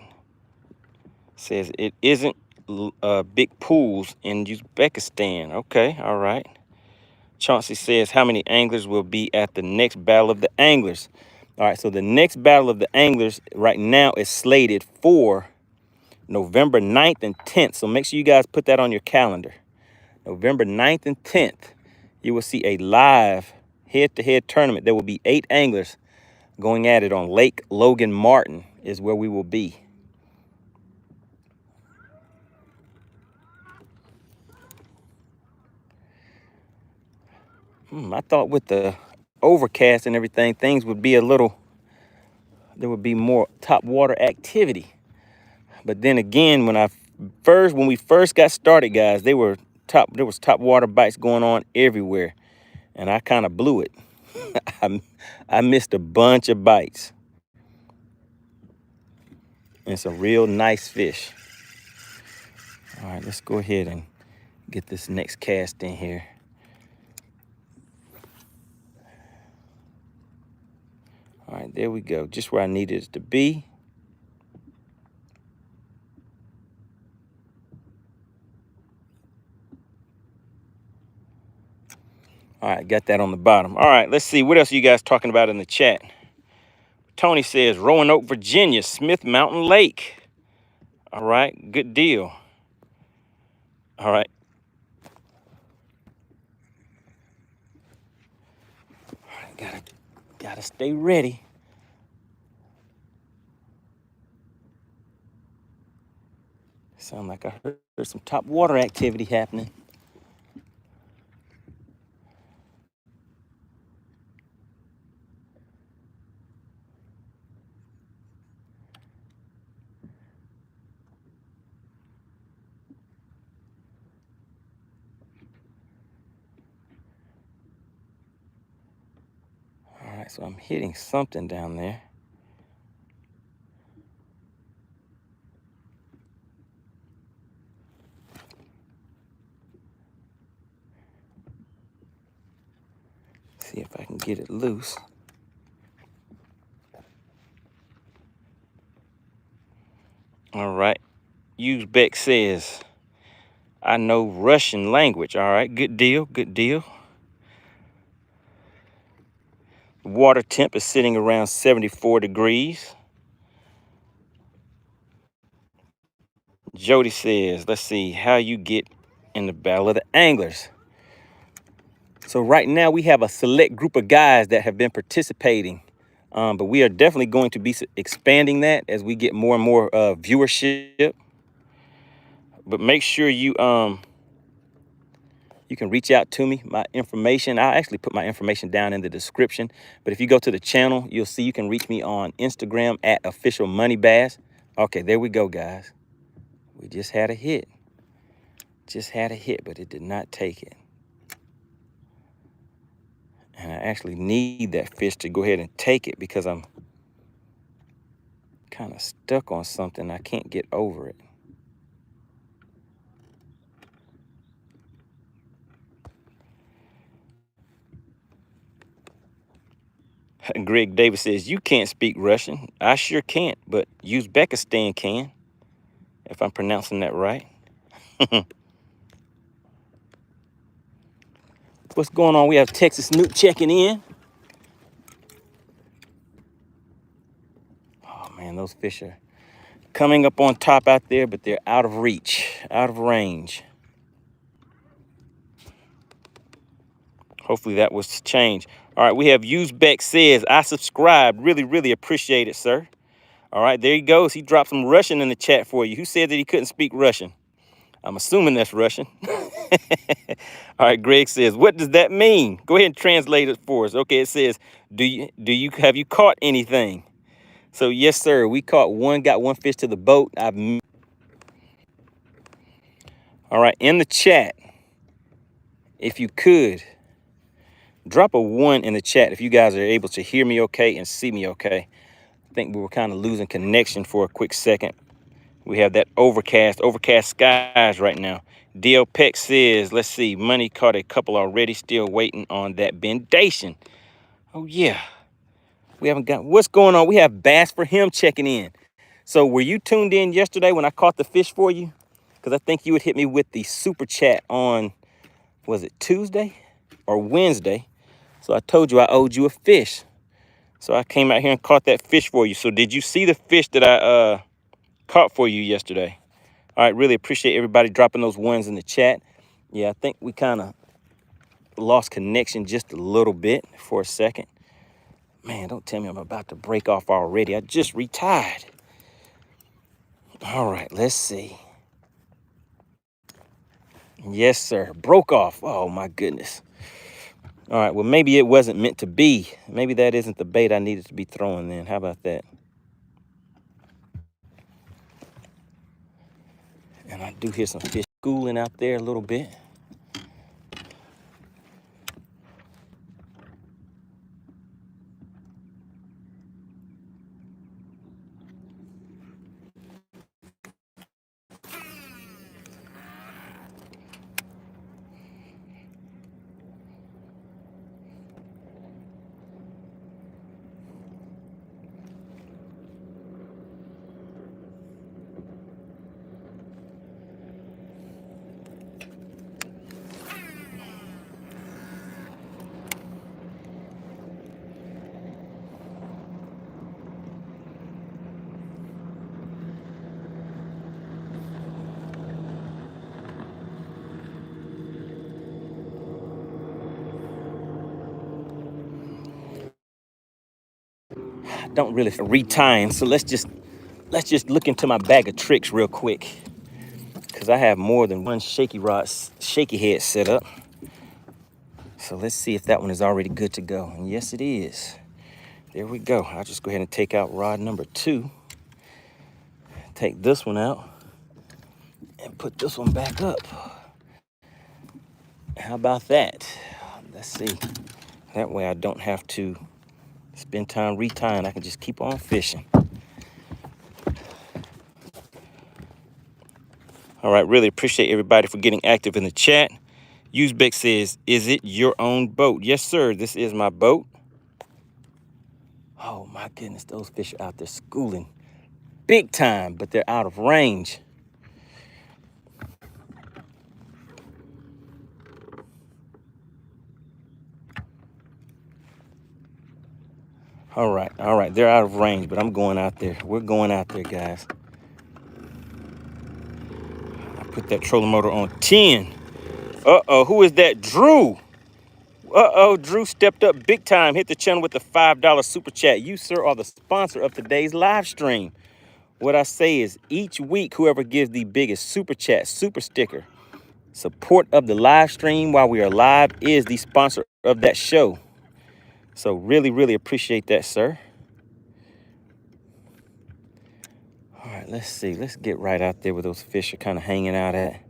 Speaker 1: Says it isn't big pools in Uzbekistan. Okay, all right. Chauncey says, how many anglers will be at the next Battle of the Anglers? All right, so the next Battle of the Anglers right now is slated for November 9th and 10th. So make sure you guys put that on your calendar. November 9th and 10th, you will see a live head-to-head tournament. There will be 8 anglers going at it on Lake Logan Martin is where we will be. I thought with the overcast and everything, things would be there would be more top water activity. But then again, when we first got started, guys, there was top water bites going on everywhere. and I kind of blew it. I missed a bunch of bites and some real nice fish. All right, let's go ahead and get this next cast in here. All right, there we go, just where I needed it to be. All right, got that on the bottom. All right, let's see, what else are you guys talking about in the chat? Tony says, Roanoke, Virginia, Smith Mountain Lake. All right, good deal. All right. All right, gotta stay ready. Sound like I heard some top water activity happening. All right, so I'm hitting something down there. See if I can get it loose. All right, Uzbek says, I know Russian language. All right, good deal, good deal. The water temp is sitting around 74 degrees. Jody says, let's see how you get in the Battle of the Anglers. So right now we have a select group of guys that have been participating, but we are definitely going to be expanding that as we get more and more viewership. But make sure you you can reach out to me. My information, I'll actually put my information down in the description. But if you go to the channel, you'll see you can reach me on Instagram at official MoneyBass. Okay, there we go, guys. We just had a hit. Just had a hit, but it did not take it. And I actually need that fish to go ahead and take it because I'm kind of stuck on something. I can't get over it. Greg Davis says, you can't speak Russian. I sure can't, but Uzbekistan can, if I'm pronouncing that right. What's going on? We have Texas Snoop checking in. Oh man, those fish are coming up on top out there, but they're out of reach, out of range. Hopefully that was changed. All right, we have Uzbek says, I subscribed. Really appreciate it, sir. All right, there he goes. He dropped some Russian in the chat for you. Who said that he couldn't speak Russian? I'm assuming that's Russian. All right, Greg says, what does that mean? Go ahead and translate it for us. Okay, it says, have you caught anything? So yes, sir, we got one fish to the boat. All right, in the chat, if you could, drop a 1 in the chat if you guys are able to hear me okay and see me okay. I think we were kind of losing connection for a quick second. We have that overcast skies right now. DL Peck says, let's see, Money caught a couple already, still waiting on that bendation. Oh yeah, we haven't got, what's going on? We have Bass for him checking in. So were you tuned in yesterday when I caught the fish for you? Because I think you would hit me with the super chat on, was it Tuesday or Wednesday? So I told you I owed you a fish. So I came out here and caught that fish for you. So did you see the fish that I caught for you yesterday? All right, really appreciate everybody dropping those 1s in the chat. Yeah, I think we kind of lost connection just a little bit for a second. Man, don't tell me I'm about to break off already. I just retired. All right, let's see. Yes, sir. Broke off. Oh, my goodness. All right, well, maybe it wasn't meant to be. Maybe that isn't the bait I needed to be throwing then. How about that? And I do hear some fish schooling out there a little bit. don't really retying. So let's just look into my bag of tricks real quick, because I have more than one shaky head set up. So let's see if that one is already good to go. And yes, it is. There we go. I'll just go ahead and take out rod number 2. Take this one out and put this one back up. How about that? Let's see. That way I don't have to spend time retying. I can just keep on fishing. All right, really appreciate everybody for getting active in the chat. Uzbek says, is it your own boat? Yes, sir, this is my boat. Oh my goodness, those fish are out there schooling big time, but they're out of range. All right, they're out of range, but I'm going out there. We're going out there, guys. I put that trolling motor on 10. Uh-oh, who is that? Drew. Uh-oh, Drew stepped up big time. Hit the channel with the $5 super chat. You, sir, are the sponsor of today's live stream. What I say is each week, whoever gives the biggest super chat, super sticker, support of the live stream while we are live is the sponsor of that show. So really, really appreciate that, sir. All right, let's see. Let's get right out there where those fish are kind of hanging out at.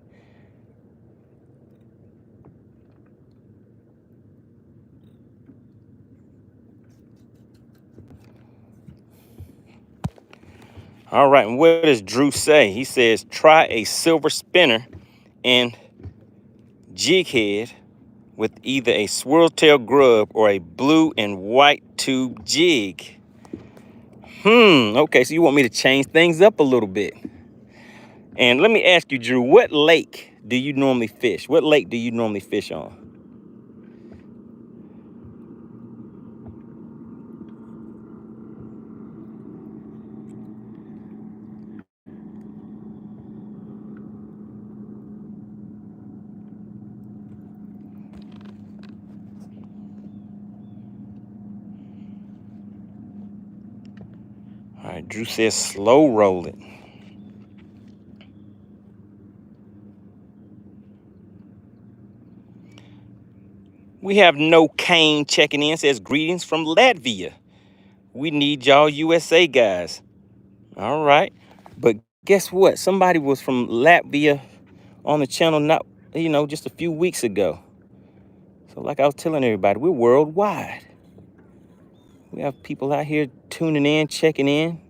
Speaker 1: All right, and what does Drew say? He says, try a silver spinner and jig head with either a swirltail grub or a blue and white tube jig. Okay, so you want me to change things up a little bit. And let me ask you, Drew, what lake do you normally fish? What lake do you normally fish on? All right, Drew says slow roll it. We have No Kane checking in, says greetings from Latvia. We need y'all USA guys. All right. But guess what? Somebody was from Latvia on the channel not, just a few weeks ago. So like I was telling everybody, we're worldwide. We have people out here tuning in, checking in,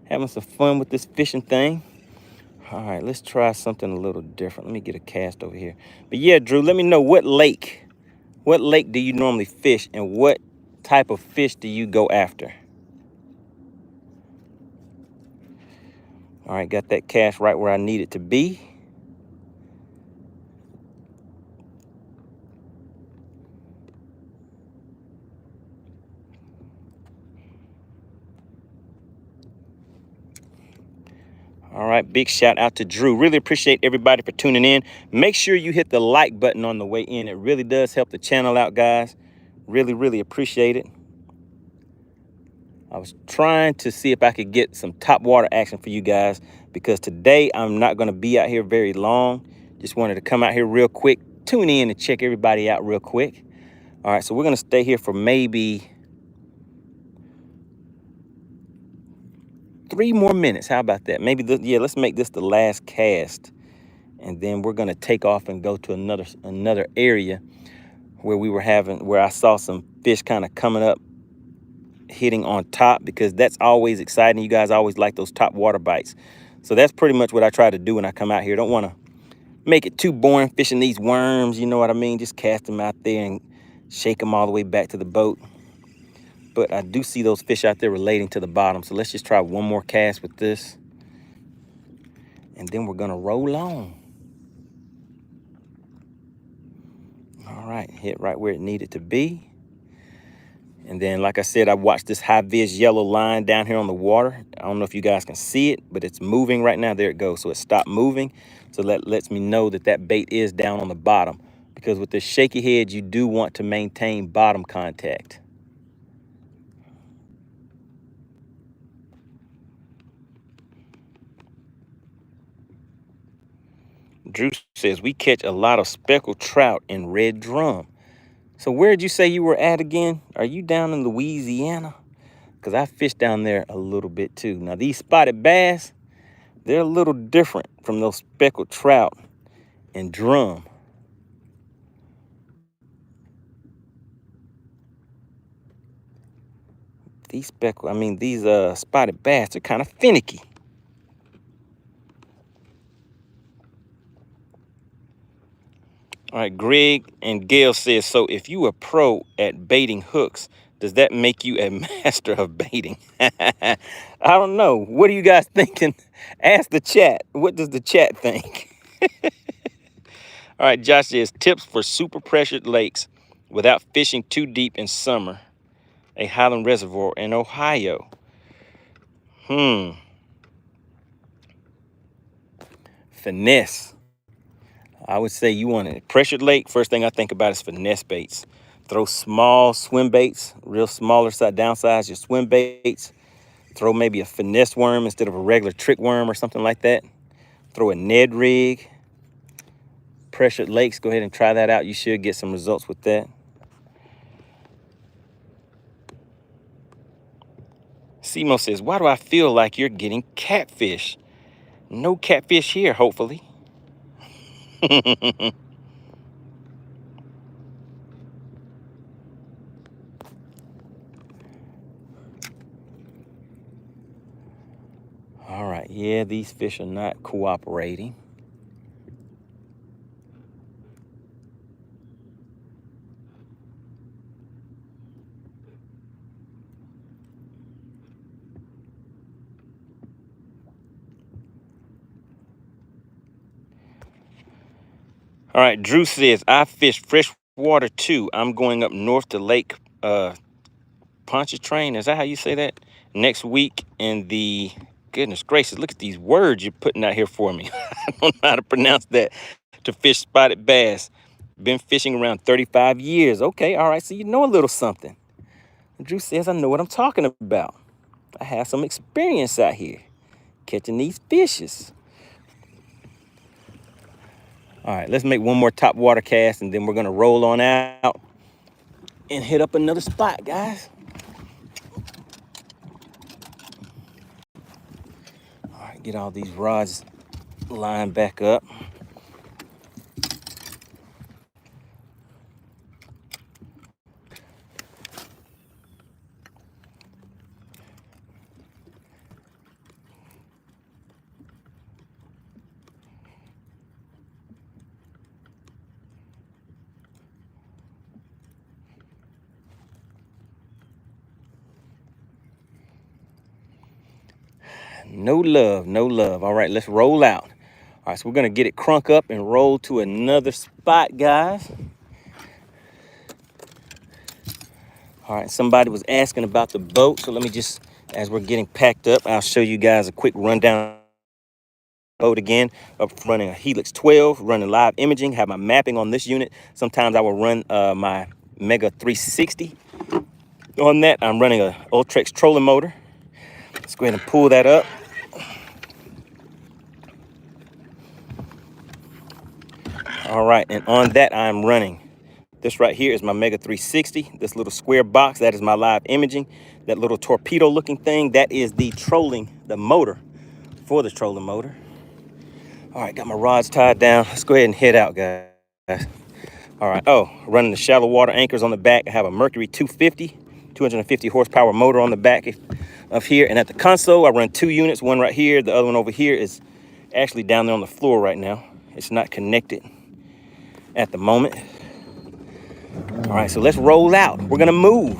Speaker 1: having some fun with this fishing thing. All right, let's try something a little different. Let me get a cast over here. But yeah, Drew, let me know what lake do you normally fish and what type of fish do you go after? All right, got that cast right where I need it to be. All right, big shout out to Drew. Really appreciate everybody for tuning in. Make sure you hit the like button on the way in. It really does help the channel out, guys. Really, really appreciate it. I was trying to see if I could get some top water action for you guys, because today I'm not going to be out here very long. Just wanted to come out here real quick, tune in and check everybody out real quick. All right, so we're going to stay here for maybe 3 more minutes. How about that? Maybe, let's make this the last cast. And then we're going to take off and go to another area where I saw some fish kind of coming up, hitting on top, because that's always exciting. You guys always like those top water bites. So that's pretty much what I try to do when I come out here. Don't want to make it too boring fishing these worms, you know what I mean? Just cast them out there and shake them all the way back to the boat. But I do see those fish out there relating to the bottom. So let's just try one more cast with this. And then we're gonna roll on. All right, hit right where it needed to be. And then, like I said, I watched this high vis yellow line down here on the water. I don't know if you guys can see it, but it's moving right now. There it goes. So it stopped moving. So that lets me know that that bait is down on the bottom, because with this shaky head, you do want to maintain bottom contact. Drew says, we catch a lot of speckled trout in Red Drum. So where did you say you were at again? Are you down in Louisiana? Because I fished down there a little bit too. Now these spotted bass, they're a little different from those speckled trout in Drum. These spotted bass are kind of finicky. All right, Greg and Gail says, so if you a pro at baiting hooks, does that make you a master of baiting? I don't know. What are you guys thinking? Ask the chat. What does the chat think? All right, Josh says, tips for super pressured lakes without fishing too deep in summer. A Highland Reservoir in Ohio. Finesse. I would say you want a pressured lake. First thing I think about is finesse baits. Throw small swim baits, real smaller side, downsize your swim baits. Throw maybe a finesse worm instead of a regular trick worm or something like that. Throw a Ned rig. Pressured lakes, go ahead and try that out. You should get some results with that. Simo says, why do I feel like you're getting catfish? No catfish here, hopefully. All right, yeah, these fish are not cooperating. All right, Drew says, I fish freshwater too. I'm going up north to Lake Pontchartrain. Is that how you say that? Next week in the, goodness gracious, look at these words you're putting out here for me. I don't know how to pronounce that. To fish spotted bass. Been fishing around 35 years. Okay, all right, so you know a little something. Drew says, I know what I'm talking about. I have some experience out here catching these fishes. All right, let's make one more top water cast and then we're gonna roll on out and hit up another spot, guys. All right, get all these rods lined back up. No love, no love. All right, let's roll out. All right, so we're gonna get it crunk up and roll to another spot, guys. All right, somebody was asking about the boat, so let me just, as we're getting packed up, I'll show you guys a quick rundown. Boat again, up running a Helix 12, running live imaging, have my mapping on this unit. Sometimes I will run my Mega 360. On that, I'm running a Ultrex trolling motor. Let's go ahead and pull that up. All right, and on that I'm running. This right here is my Mega 360. This little square box, that is my live imaging. That little torpedo looking thing, that is the motor for the trolling motor. All right, got my rods tied down. Let's go ahead and head out, guys. All right, running the shallow water anchors on the back. I have a Mercury 250, 250 horsepower motor on the back of here. And at the console, I run 2 units, one right here. The other one over here is actually down there on the floor right now. It's not connected at the moment. All right, so let's roll out. We're gonna move.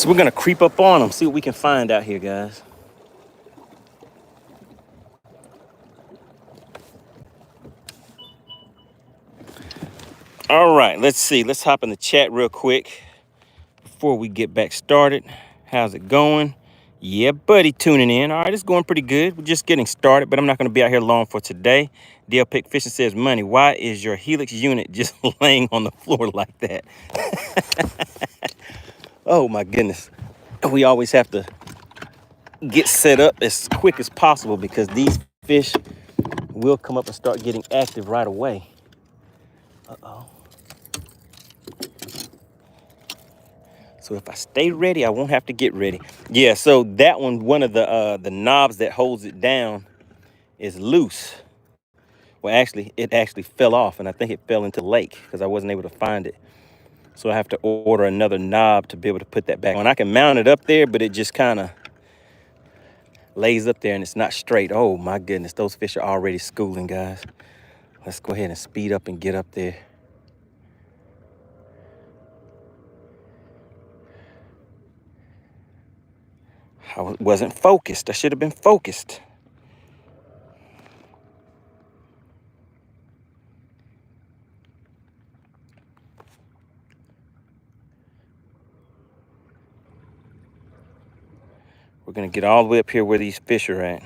Speaker 1: So we're gonna creep up on them, see what we can find out here, guys. All right, let's see. Let's hop in the chat real quick before we get back started. How's it going? Yeah, buddy, tuning in. All right, it's going pretty good. We're just getting started, but I'm not going to be out here long for today. DL Pick Fishing says, Money, why is your Helix unit just laying on the floor like that? Oh, my goodness. We always have to get set up as quick as possible because these fish will come up and start getting active right away. Uh-oh. So if I stay ready, I won't have to get ready. Yeah, so that one of the knobs that holds it down is loose. Well, actually, it actually fell off, and I think it fell into the lake because I wasn't able to find it. So I have to order another knob to be able to put that back on. I can mount it up there, but it just kind of lays up there and it's not straight. Oh my goodness, those fish are already schooling, guys. Let's go ahead and speed up and get up there. I wasn't focused. I should have been focused. We're gonna get all the way up here where these fish are at.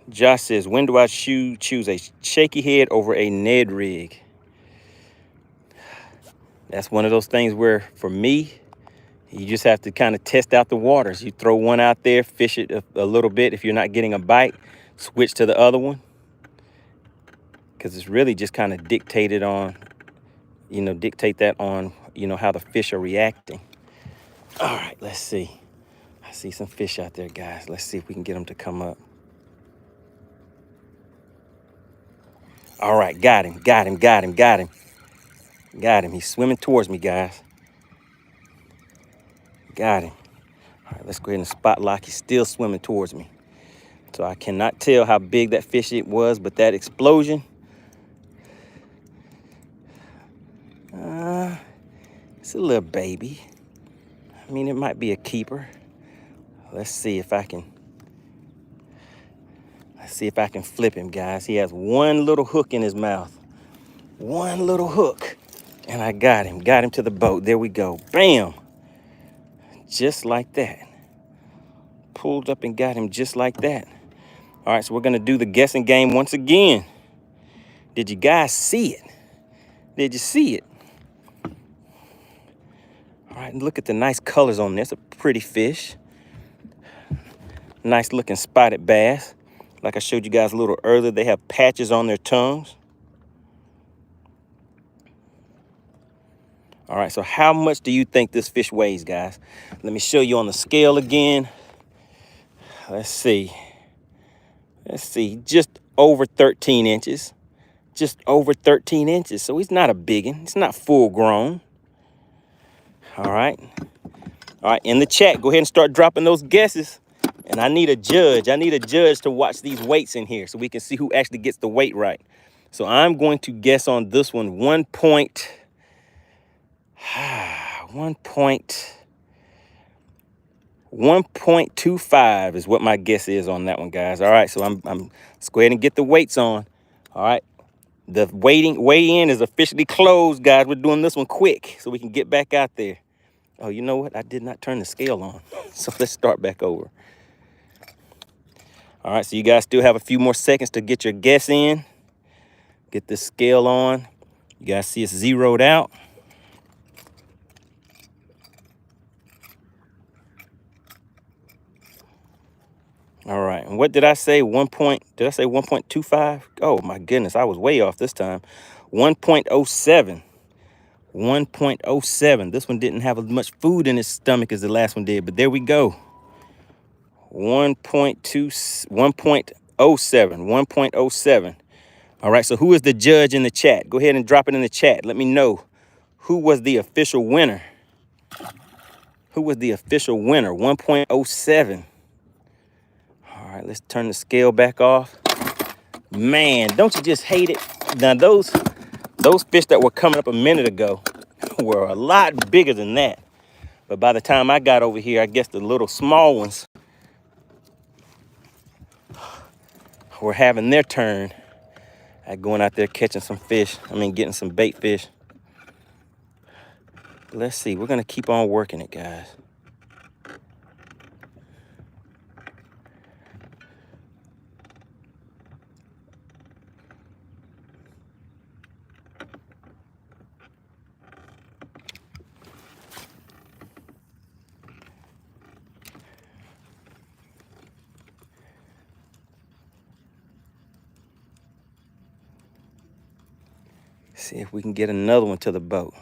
Speaker 1: Josh says, when do I choose a shaky head over a Ned rig? That's one of those things where, for me, you just have to kind of test out the waters. You throw one out there, fish it a little bit. If you're not getting a bite, switch to the other one. Because it's really just kind of dictated on, dictate that on, how the fish are reacting. All right, let's see. I see some fish out there, guys. Let's see if we can get them to come up. All right, got him. Got him. He's swimming towards me, guys. Got him. All right, let's go ahead and spot lock. He's still swimming towards me. So I cannot tell how big that fish it was, but that explosion, it's a little baby. I mean, it might be a keeper. Let's see if I can flip him, guys. He has one little hook in his mouth. One little hook. And I got him to the boat. There we go. Bam. Just like that. Pulled up and got him just like that. All right, so we're gonna do the guessing game once again. Did you guys see it? Did you see it? All right, look at the nice colors on this. A pretty fish. Nice looking spotted bass. Like I showed you guys a little earlier, they have patches on their tongues. All right, so how much do you think this fish weighs, guys? Let me show you on the scale again. Let's see. Just over 13 inches. Just over 13 inches. So he's not a biggin. He's not full grown. All right, in the chat, go ahead and start dropping those guesses. And I need a judge. I need a judge to watch these weights in here so we can see who actually gets the weight right. So I'm going to guess on this one 1.25 is what my guess is on that one, guys. All right, so let's go ahead and get the weights on. All right, the weigh-in is officially closed, guys. We're doing this one quick so we can get back out there. Oh, you know what? I did not turn the scale on. So let's start back over. All right, so you guys still have a few more seconds to get your guess in. Get the scale on. You guys see it's zeroed out. All right, and what did I say? Did I say 1.25? Oh my goodness, I was way off this time. 1.07. 1.07. This one didn't have as much food in its stomach as the last one did, but there we go. 1.07. All right, so who is the judge in the chat? Go ahead and drop it in the chat. Let me know who was the official winner. Who was the official winner? 1.07. All right, let's turn the scale back off. Man, don't you just hate it? Now those fish that were coming up a minute ago were a lot bigger than that. But by the time I got over here, I guess the little small ones were having their turn at going out there catching some fish. I mean, getting some bait fish. But let's see. We're going to keep on working it, guys. See if we can get another one to the boat.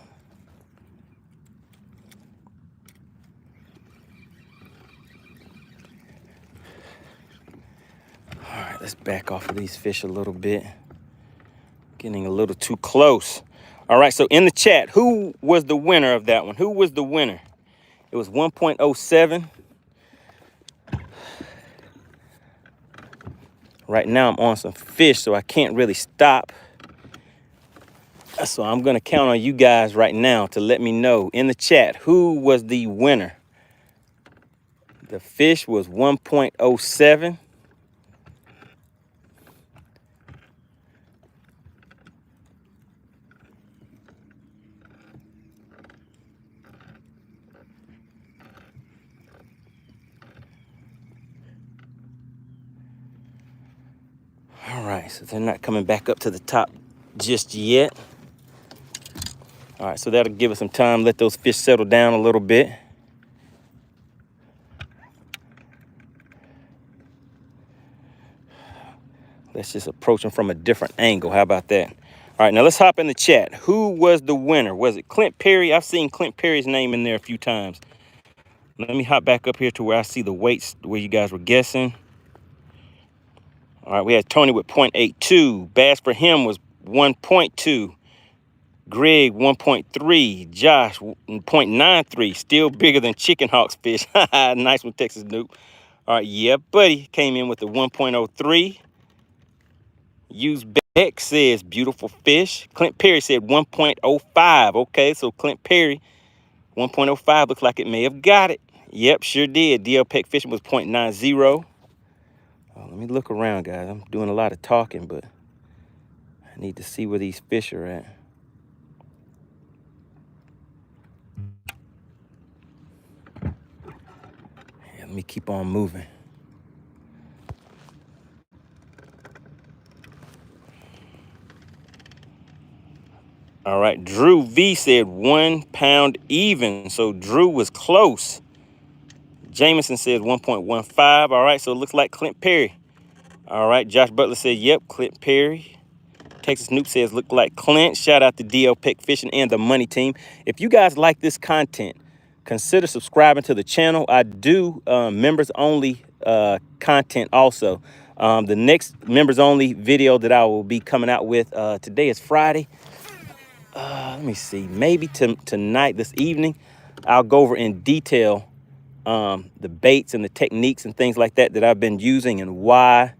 Speaker 1: All right, let's back off of these fish a little bit. Getting a little too close. All right, so in the chat, who was the winner of that one? Who was the winner? It was 1.07. Right now I'm on some fish, so I can't really stop. So I'm going to count on you guys right now to let me know in the chat who was the winner. The fish was 1.07. All right, so they're not coming back up to the top just yet. All right, so that'll give us some time, let those fish settle down a little bit. Let's just approach them from a different angle. How about that? All right, now let's hop in the chat. Who was the winner? Was it Clint Perry? I've seen Clint Perry's name in there a few times. Let me hop back up here to where I see the weights where you guys were guessing. All right, we had Tony with 0.82. Bass for him was 1.2. Greg, 1.3. Josh, 0.93. Still bigger than Chicken Hawk's fish. Nice one, Texas Noob. All right, yeah, buddy came in with the 1.03. Use Beck says beautiful fish. Clint Perry said 1.05. Okay, so Clint Perry, 1.05 looks like it may have got it. Yep, sure did. DL Peck fishing was 0.90. Oh, let me look around, guys. I'm doing a lot of talking, but I need to see where these fish are at. Yeah, let me keep on moving. All right, Drew V said 1 pound even. So Drew was close. Jameson said 1.15. All right, so it looks like Clint Perry. All right, Josh Butler said, yep, Clint Perry. Texas Noob says, look like Clint. Shout out to DL Peck Fishing and the Money Team. If you guys like this content, consider subscribing to the channel. I do members only content also. The next members only video that I will be coming out with, today is Friday. Let me see, maybe tonight, this evening, I'll go over in detail the baits and the techniques and things like that I've been using and why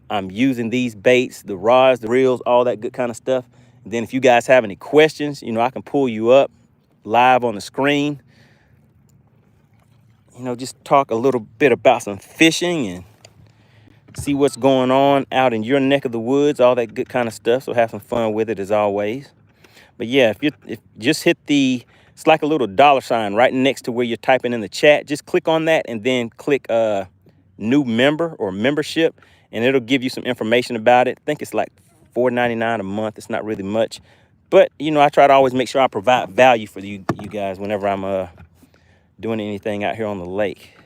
Speaker 1: I'm using these baits, the rods, the reels, all that good kind of stuff. And then if you guys have any questions, you know, I can pull you up live on the screen. You know, just talk a little bit about some fishing and see what's going on out in your neck of the woods, all that good kind of stuff. So have some fun with it as always. But yeah, if just hit it's like a little $sign right next to where you're typing in the chat. Just click on that and then click new member or membership, and it'll give you some information about it. I think it's like $4.99 a month. It's not really much, but you know, I try to always make sure I provide value for you guys whenever I'm doing anything out here on the lake.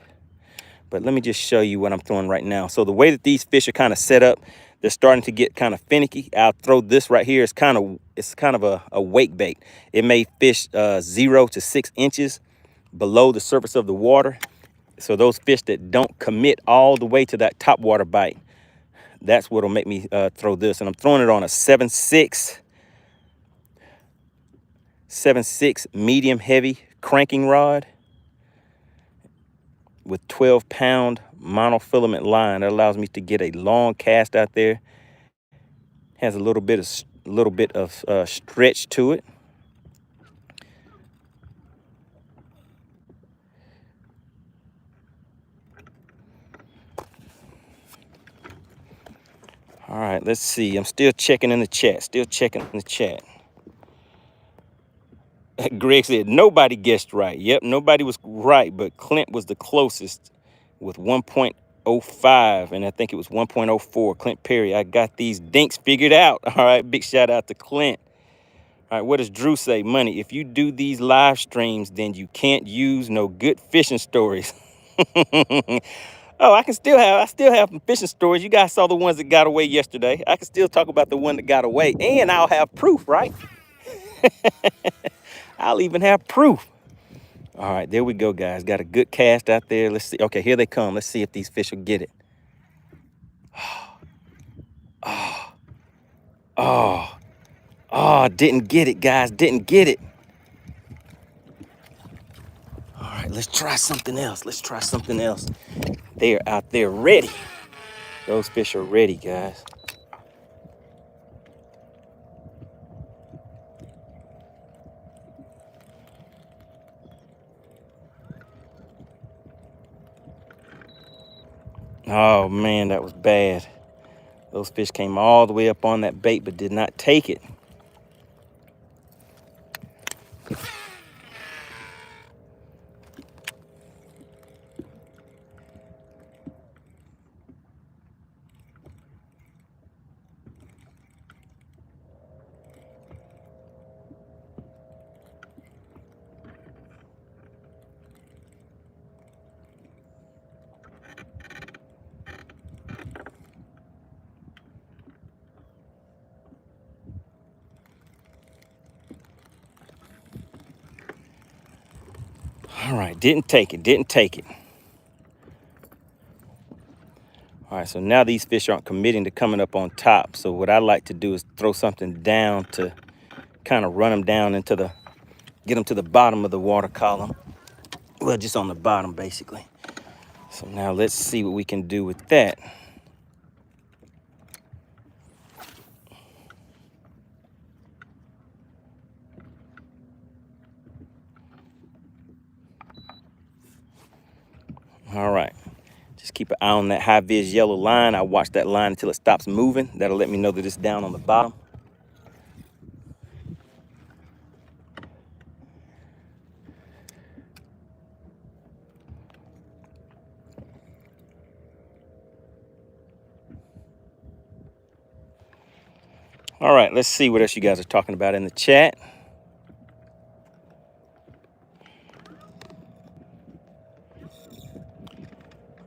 Speaker 1: But let me just show you what I'm throwing right now. So the way that these fish are kind of set up, they're starting to get kind of finicky. I'll throw this right here. It's kind of a wake bait. It may fish 0 to 6 inches below the surface of the water. So those fish that don't commit all the way to that top water bite, that's what'll make me throw this. And I'm throwing it on a 7.6 medium heavy cranking rod with 12-pound monofilament line. That allows me to get a long cast out there. Has a little bit of stretch to it. All right, let's see. I'm still checking in the chat. Still checking in the chat. Greg said, nobody guessed right. Yep, nobody was right, but Clint was the closest with 1.05, and I think it was 1.04. Clint Perry, I got these dinks figured out. All right, big shout out to Clint. All right, what does Drew say? Money, if you do these live streams, then you can't use no good fishing stories. Oh, I still have some fishing stories. You guys saw the ones that got away yesterday. I can still talk about the one that got away, and I'll have proof, right? I'll even have proof. All right, there we go, guys. Got a good cast out there. Let's see. Okay, here they come. Let's see if these fish will get it. Oh, didn't get it, guys. Didn't get it. All right, let's try something else. Let's try something else. They're out there ready. Those fish are ready, guys. Oh, man, that was bad. Those fish came all the way up on that bait, but did not take it. All right, didn't take it, didn't take it. All right, so now these fish aren't committing to coming up on top. So what I like to do is throw something down to kind of run them down into the, get them to the bottom of the water column. Well, just on the bottom, basically. So now let's see what we can do with that. All right, just keep an eye on that high vis yellow line. I watch that line until it stops moving. That'll let me know that it's down on the bottom. All right, let's see what else you guys are talking about in the chat.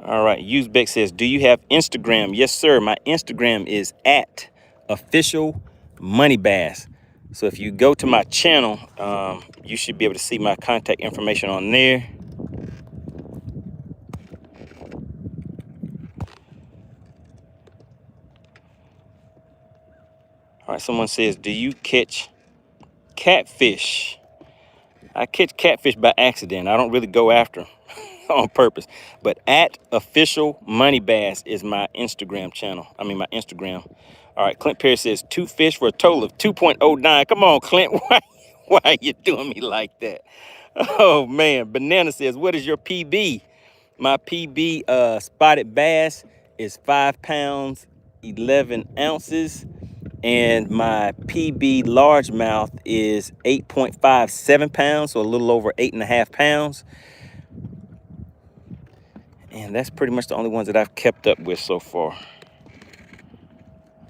Speaker 1: All right, Uzbek says, do you have Instagram? Yes, sir. My Instagram is at official MoneyBass. So if you go to my channel, you should be able to see my contact information on there. All right, someone says, do you catch catfish? I catch catfish by accident. I don't really go after them on purpose. But at official MoneyBass is my Instagram channel. I mean, my Instagram. All right, Clint Perry says 2 fish for a total of 2.09. Come on, Clint. Why are you doing me like that? Oh, man. Banana says, what is your PB? My PB spotted bass is 5 pounds, 11 ounces. And my PB largemouth is 8.57 pounds, so a little over 8.5 pounds. And that's pretty much the only ones that I've kept up with so far.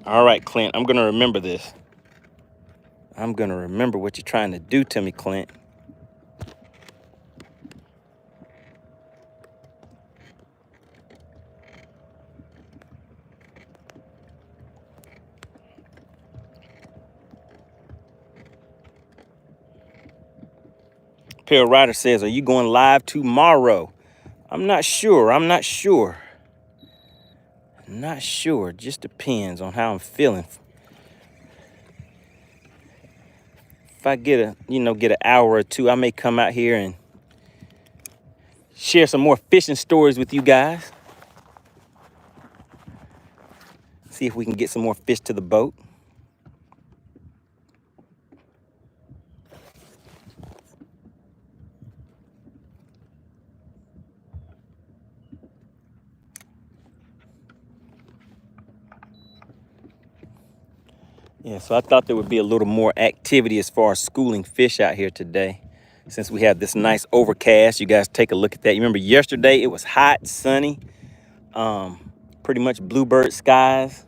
Speaker 1: All right, Clint, I'm gonna remember this. I'm gonna remember what you're trying to do to me, Clint. Pearl Ryder says, are you going live tomorrow? I'm not sure. I'm not sure. Not sure. Just depends on how I'm feeling. If I get an hour or two, I may come out here and share some more fishing stories with you guys. See if we can get some more fish to the boat. Yeah, so I thought there would be a little more activity as far as schooling fish out here today. Since we have this nice overcast, you guys take a look at that. You remember yesterday it was hot, sunny, pretty much bluebird skies.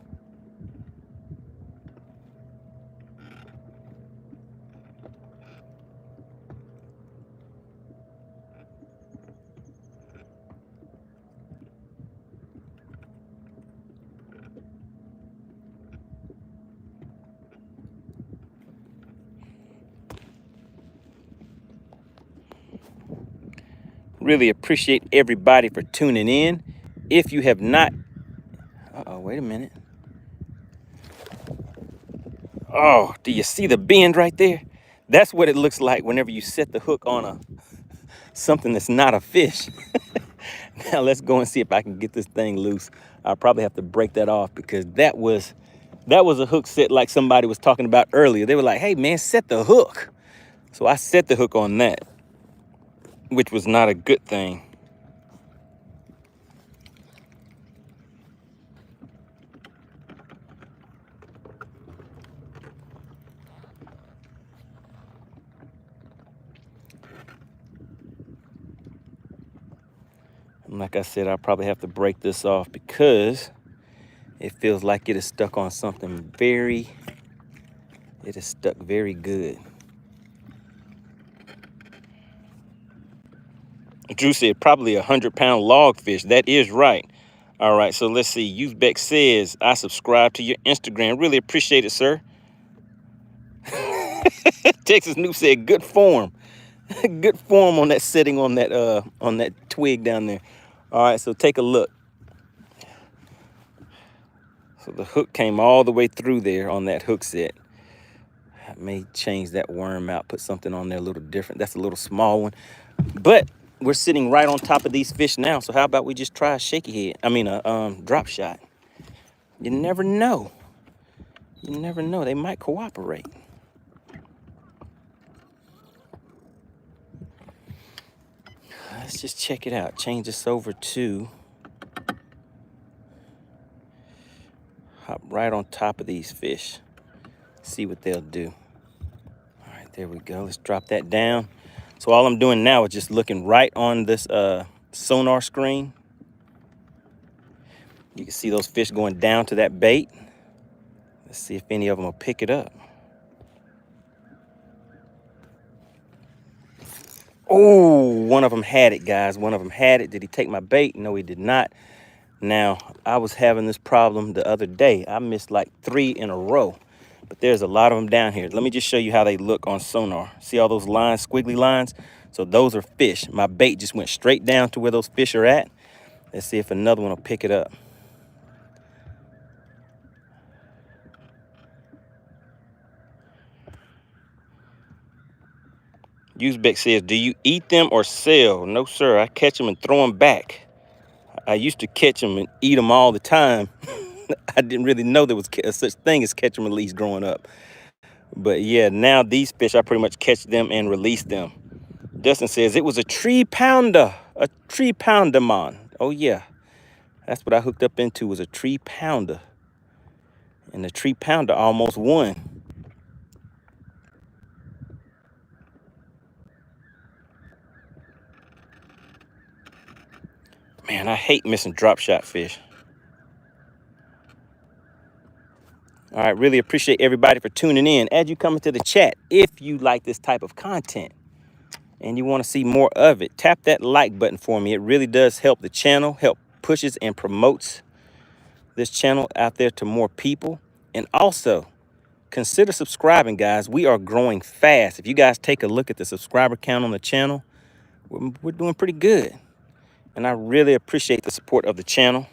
Speaker 1: Really appreciate everybody for tuning in. If you have not, wait a minute. Oh, do you see the bend right there? That's what it looks like whenever you set the hook on something that's not a fish. Now let's go and see if I can get this thing loose. I'll probably have to break that off because that was a hook set like somebody was talking about earlier. They were like, hey man, set the hook. So I set the hook on that, which was not a good thing. And like I said, I'll probably have to break this off because it feels like it is stuck on something it is stuck very good. Drew said probably 100-pound logfish. That is right. All right, so let's see. Uzbek says, I subscribe to your Instagram. Really appreciate it, sir. Texas Noob said, good form. Good form on that setting on that twig down there. All right, so take a look. So the hook came all the way through there on that hook set. I may change that worm out, put something on there a little different. That's a little small one. But we're sitting right on top of these fish now. So how about we just try a shaky head? I mean, a drop shot. You never know. You never know. They might cooperate. Let's just check it out. Change this over to hop right on top of these fish. See what they'll do. All right, there we go. Let's drop that down. So all I'm doing now is just looking right on this sonar screen. You can see those fish going down to that bait. Let's see if any of them will pick it up. Oh, one of them had it, guys. One of them had it. Did he take my bait? No, he did not. Now, I was having this problem the other day. I missed like 3 in a row, but there's a lot of them down here. Let me just show you how they look on sonar. See all those lines, squiggly lines? So those are fish. My bait just went straight down to where those fish are at. Let's see if another one will pick it up. Uzbek says, do you eat them or sell? No, sir. I catch them and throw them back. I used to catch them and eat them all the time. I didn't really know there was such thing as catch and release growing up. But yeah, now these fish, I pretty much catch them and release them. Justin says, it was a 3-pounder. A 3-pounder, man. Oh, yeah. That's what I hooked up into, was a 3-pounder. And the 3-pounder almost won. Man, I hate missing drop shot fish. All right, really appreciate everybody for tuning in. As you come into the chat, if you like this type of content and you want to see more of it, tap that like button for me. It really does help the channel, help pushes and promotes this channel out there to more people. And also, consider subscribing, guys. We are growing fast. If you guys take a look at the subscriber count on the channel, we're doing pretty good. And I really appreciate the support of the channel.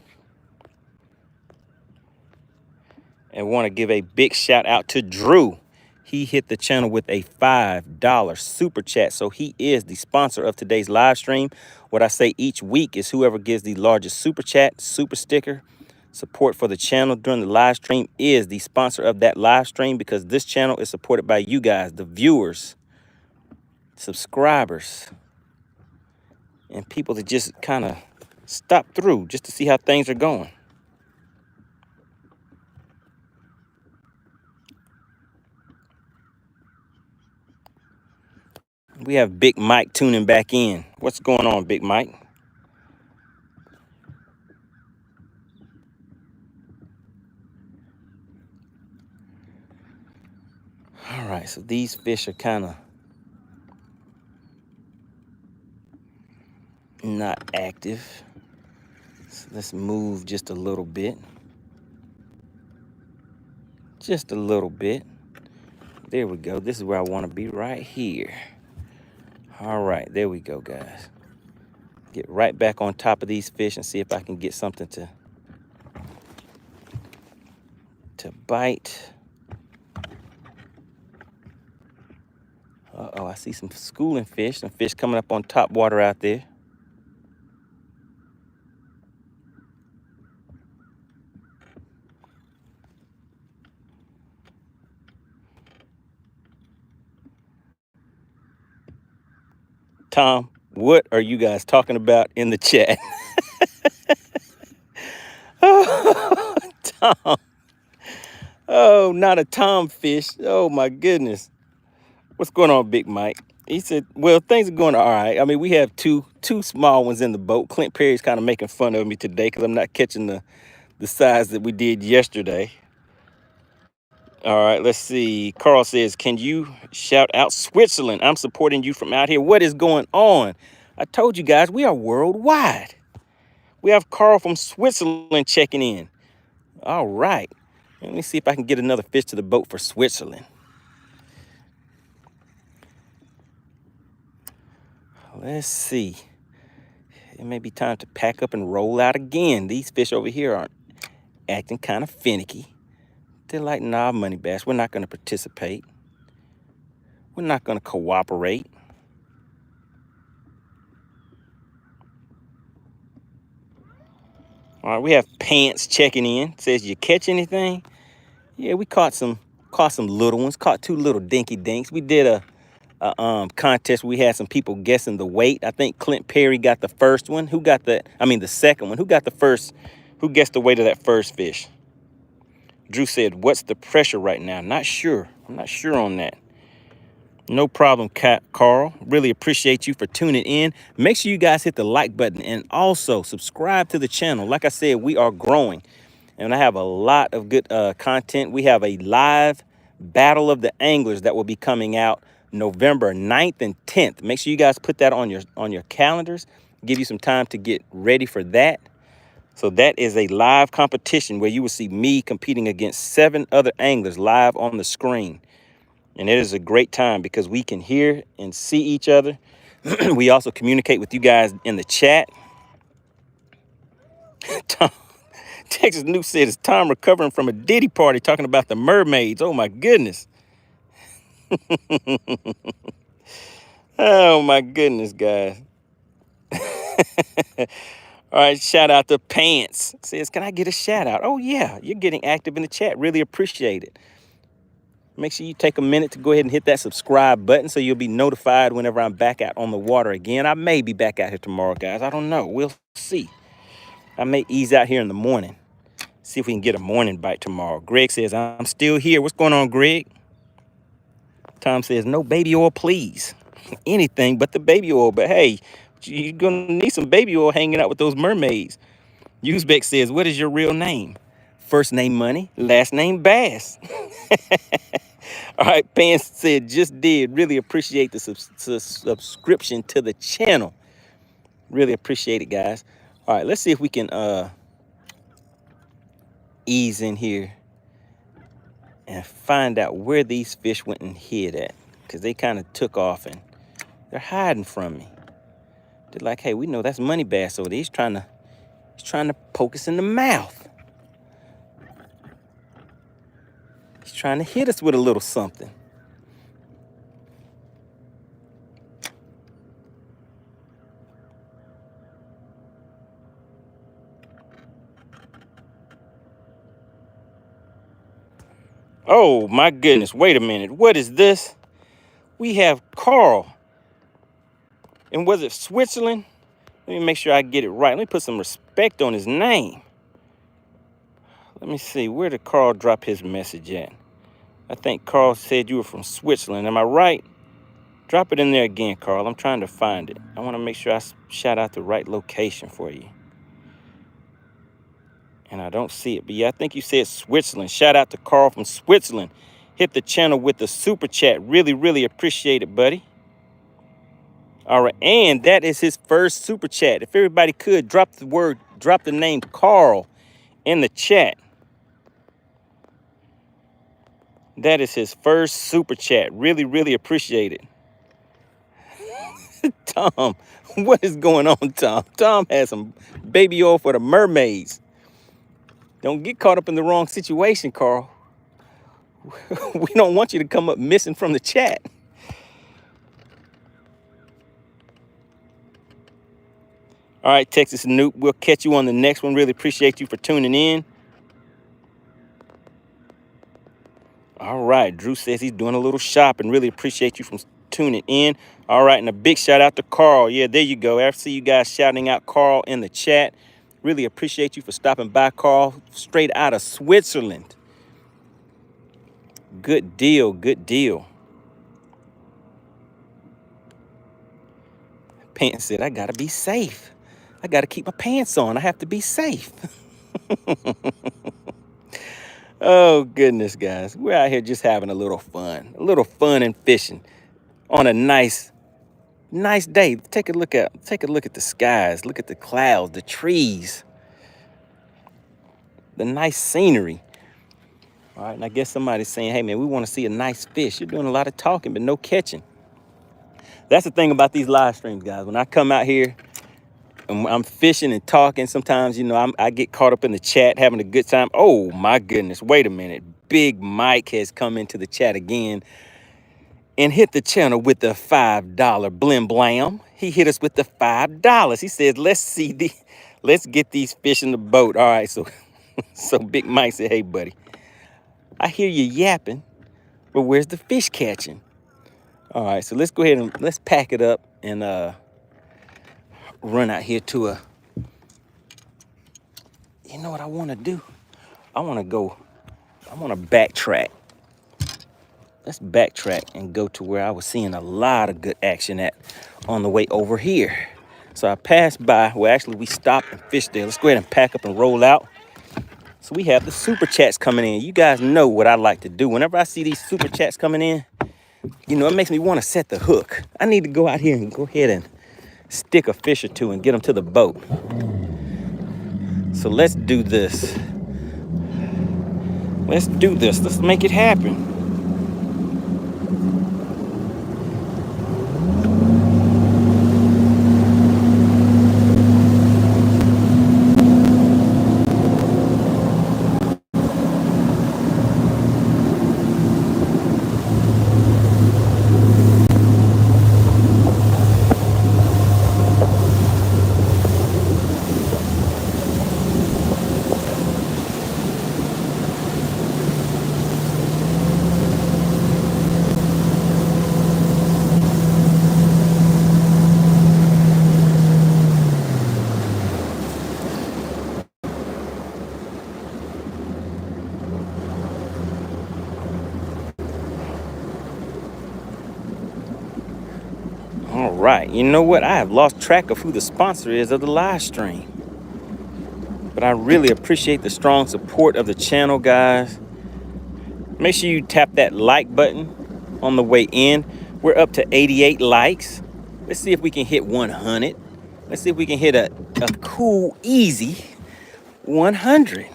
Speaker 1: And want to give a big shout out to Drew. He hit the channel with a $5 super chat. So he is the sponsor of today's live stream. What I say each week is whoever gives the largest super chat, super sticker, support for the channel during the live stream is the sponsor of that live stream, because this channel is supported by you guys, the viewers, subscribers, and people that just kind of stop through just to see how things are going. We have Big Mike tuning back in. What's going on, Big Mike? All right, so these fish are kind of not active. So let's move just a little bit. Just a little bit. There we go. This is where I want to be, right here. All right, there we go, guys. Get right back on top of these fish and see if I can get something to bite. Uh-oh, I see some schooling fish, some fish coming up on top water out there. Tom, what are you guys talking about in the chat? Oh, Tom. Oh, not a Tom fish. Oh, my goodness. What's going on, Big Mike? He said, well, things are going all right. I mean, we have two small ones in the boat. Clint Perry's kind of making fun of me today because I'm not catching the size that we did yesterday. All right, let's see. Carl says, can you shout out Switzerland? I'm supporting you from out here. What is going on? I told you guys, we are worldwide. We have Carl from Switzerland checking in. All right. Let me see if I can get another fish to the boat for Switzerland. Let's see. It may be time to pack up and roll out again. These fish over here aren't acting kind of finicky. They're like, nah, MoneyBass, we're not going to participate. We're not going to cooperate. All right, we have Pants checking in. Says, you catch anything? Yeah, we caught some little ones. Caught two little dinky dinks. We did a contest. We had some people guessing the weight. I think Clint Perry got the first one. Who got the second one? Who got the first? Who guessed the weight of that first fish? Drew said, what's the pressure right now? Not sure. I'm not sure on that. No problem, Carl. Really appreciate you for tuning in. Make sure you guys hit the like button and also subscribe to the channel. Like I said, we are growing and I have a lot of good content. We have a live Battle of the Anglers that will be coming out November 9th and 10th. Make sure you guys put that on your calendars. Give you some time to get ready for that. So that is a live competition where you will see me competing against 7 other anglers live on the screen. And it is a great time because we can hear and see each other. We also communicate with you guys in the chat. Tom, Texas News said, is Tom recovering from a Diddy party talking about the mermaids? Oh, my goodness. Oh, my goodness, guys. All right, shout out to Pants. Says, can I get a shout out? Oh, yeah, you're getting active in the chat. Really appreciate it. Make sure you take a minute to go ahead and hit that subscribe button so you'll be notified whenever I'm back out on the water again. I may be back out here tomorrow, guys. I don't know. We'll see. I may ease out here in the morning. See if we can get a morning bite tomorrow. Greg says, I'm still here. What's going on, Greg? Tom says, no baby oil, please. Anything but the baby oil. But hey, you're going to need some baby oil hanging out with those mermaids. Uzbek says, what is your real name? First name Money, last name Bass. All right, Pants said, just did. Really appreciate the subscription to the channel. Really appreciate it, guys. All right, let's see if we can ease in here and find out where these fish went and hid at, because they kind of took off and they're hiding from me. They're like, hey, we know that's MoneyBass over there. He's trying to poke us in the mouth. He's trying to hit us with a little something. Oh, my goodness. Wait a minute. What is this? We have Carl. And was it Switzerland? Let me make sure I get it right. Let me put some respect on his name. Let me see. Where did Carl drop his message at? I think Carl said you were from Switzerland. Am I right? Drop it in there again, Carl. I'm trying to find it. I want to make sure I shout out the right location for you. And I don't see it. But yeah, I think you said Switzerland. Shout out to Carl from Switzerland. Hit the channel with the super chat. Really, really appreciate it, buddy. All right. And that is his first super chat. If everybody could drop the name Carl in the chat. That is his first super chat. Really, really appreciate it. Tom, what is going on, Tom? Tom has some baby oil for the mermaids. Don't get caught up in the wrong situation, Carl. We don't want you to come up missing from the chat. All right, Texas Noob, we'll catch you on the next one. Really appreciate you for tuning in. All right, Drew says he's doing a little shopping. Really appreciate you from tuning in. All right, and a big shout out to Carl. Yeah, there you go. I see you guys shouting out Carl in the chat. Really appreciate you for stopping by, Carl, straight out of Switzerland. Good deal, good deal. Pants said, I gotta be safe. I gotta keep my pants on. I have to be safe. Oh, goodness, guys. We're out here just having a little fun and fishing on a nice day. Take a look at the skies. Look at the clouds, the trees, the nice scenery. All right, and I guess somebody's saying, hey, man, we want to see a nice fish. You're doing a lot of talking, but no catching. That's the thing about these live streams, guys. When I come out here and I'm fishing and talking, sometimes, you know, I get caught up in the chat, having a good time. Oh, my goodness. Wait a minute. Big Mike has come into the chat again and hit the channel with the $5 blim blam. He hit us with the $5. He says, let's get these fish in the boat. All right, so Big Mike said, hey, buddy, I hear you yapping, but where's the fish catching? All right, so let's go ahead and let's pack it up and run out here to you know what I want to do? I want to backtrack. Let's backtrack and go to where I was seeing a lot of good action at on the way over here. So I passed by, well, actually we stopped and fished there. Let's go ahead and pack up and roll out. So we have the super chats coming in. You guys know what I like to do. Whenever I see these super chats coming in, you know, it makes me want to set the hook. I need to go out here and go ahead and stick a fish or two and get them to the boat. So let's do this. Let's make it happen. All right, you know what? I have lost track of who the sponsor is of the live stream. But I really appreciate the strong support of the channel, guys. Make sure you tap that like button on the way in. We're up to 88 likes. Let's see if we can hit 100. Let's see if we can hit a cool, easy 100.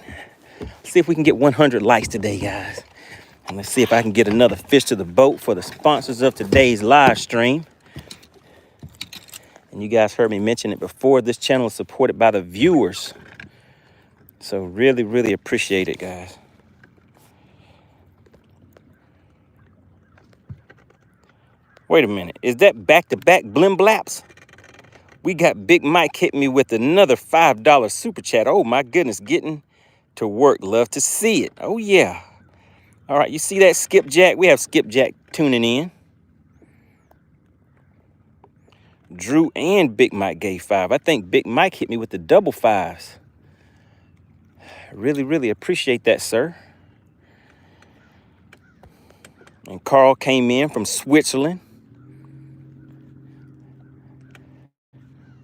Speaker 1: Let's see if we can get 100 likes today, guys. And let's see if I can get another fish to the boat for the sponsors of today's live stream. And you guys heard me mention it before. This channel is supported by the viewers. So really, really appreciate it, guys. Wait a minute. Is that back-to-back blim blaps? We got Big Mike hit me with another $5 super chat. Oh, my goodness. Getting to work. Love to see it. Oh, yeah. All right. You see that, Skipjack? We have Skipjack tuning in. Drew and Big Mike gave 5. I think Big Mike hit me with the double 5s. Really, really appreciate that, sir. And Carl came in from Switzerland.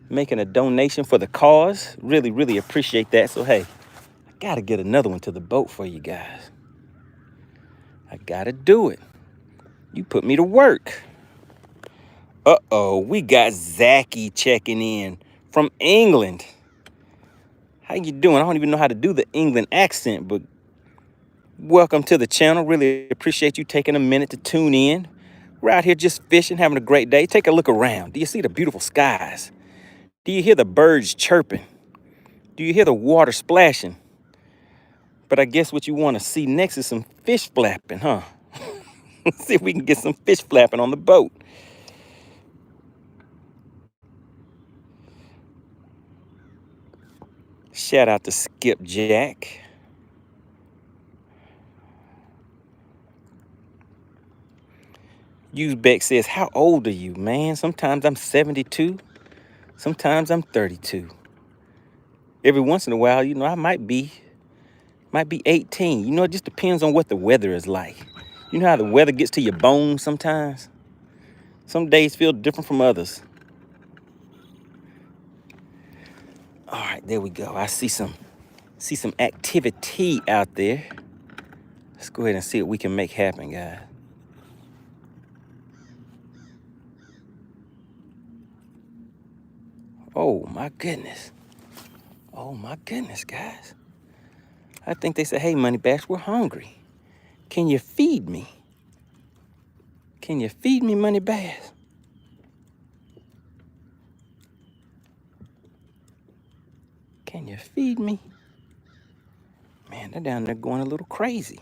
Speaker 1: making a donation for the cause. Really, really appreciate that. So, hey, I got to get another one to the boat for you guys. I got to do it. You put me to work. Uh-oh, we got Zachy checking in from England. How you doing? I don't even know how to do the England accent, but welcome to the channel. Really appreciate you taking a minute to tune in. We're out here just fishing, having a great day. Take a look around. Do you see the beautiful skies? Do you hear the birds chirping? Do you hear the water splashing? But I guess what you want to see next is some fish flapping, huh? Let's see if we can get some fish flapping on the boat. Shout out to Skipjack. Uzbeck says, how old are you, man? Sometimes I'm 72. Sometimes I'm 32. Every once in a while, you know, I might be 18. You know, it just depends on what the weather is like. You know how the weather gets to your bones sometimes? Some days feel different from others. All right, there we go. I see some activity out there. Let's go ahead and see what we can make happen, guys. Oh my goodness. Oh my goodness, guys. I think they said, hey, MoneyBass, we're hungry. Can you feed me? Can you feed me, MoneyBass? Can you feed me? Man, they're down there going a little crazy.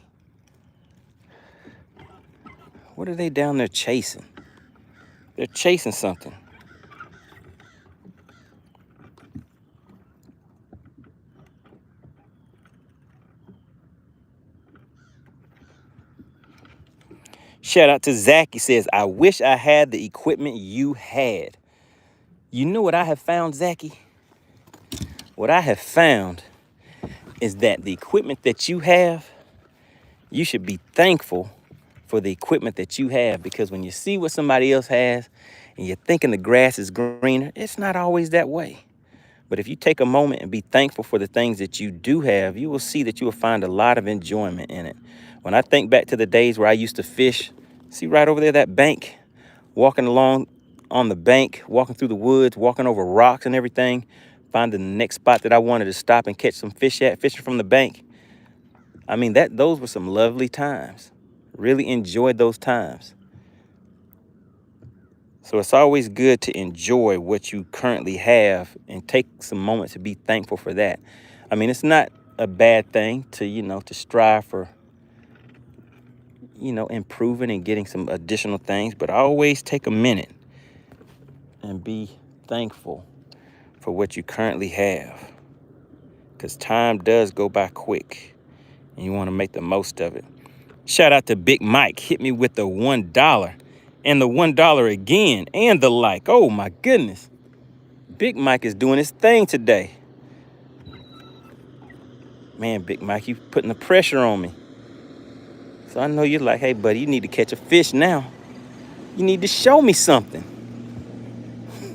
Speaker 1: What are they down there chasing? They're chasing something. Shout out to Zach. He says, I wish I had the equipment you had. You know what I have found, Zachy? What I have found is that the equipment that you have, you should be thankful for the equipment that you have, because when you see what somebody else has and you're thinking the grass is greener, it's not always that way. But if you take a moment and be thankful for the things that you do have, you will see that you will find a lot of enjoyment in it. When I think back to the days where I used to fish, see right over there, that bank, walking along on the bank, walking through the woods, walking over rocks and everything, finding the next spot that I wanted to stop and catch some fish at, fishing from the bank. I mean, those were some lovely times. Really enjoyed those times. So it's always good to enjoy what you currently have and take some moments to be thankful for that. I mean, it's not a bad thing to, you know, to strive for, you know, improving and getting some additional things, but always take a minute and be thankful for what you currently have, because time does go by quick and you want to make the most of it. Shout out to Big Mike. Hit me with the $1 and the $1 again and the like. Oh my goodness. Big Mike is doing his thing today. Man, Big Mike, you putting the pressure on me. So I know you're like, hey buddy, you need to catch a fish now. You need to show me something.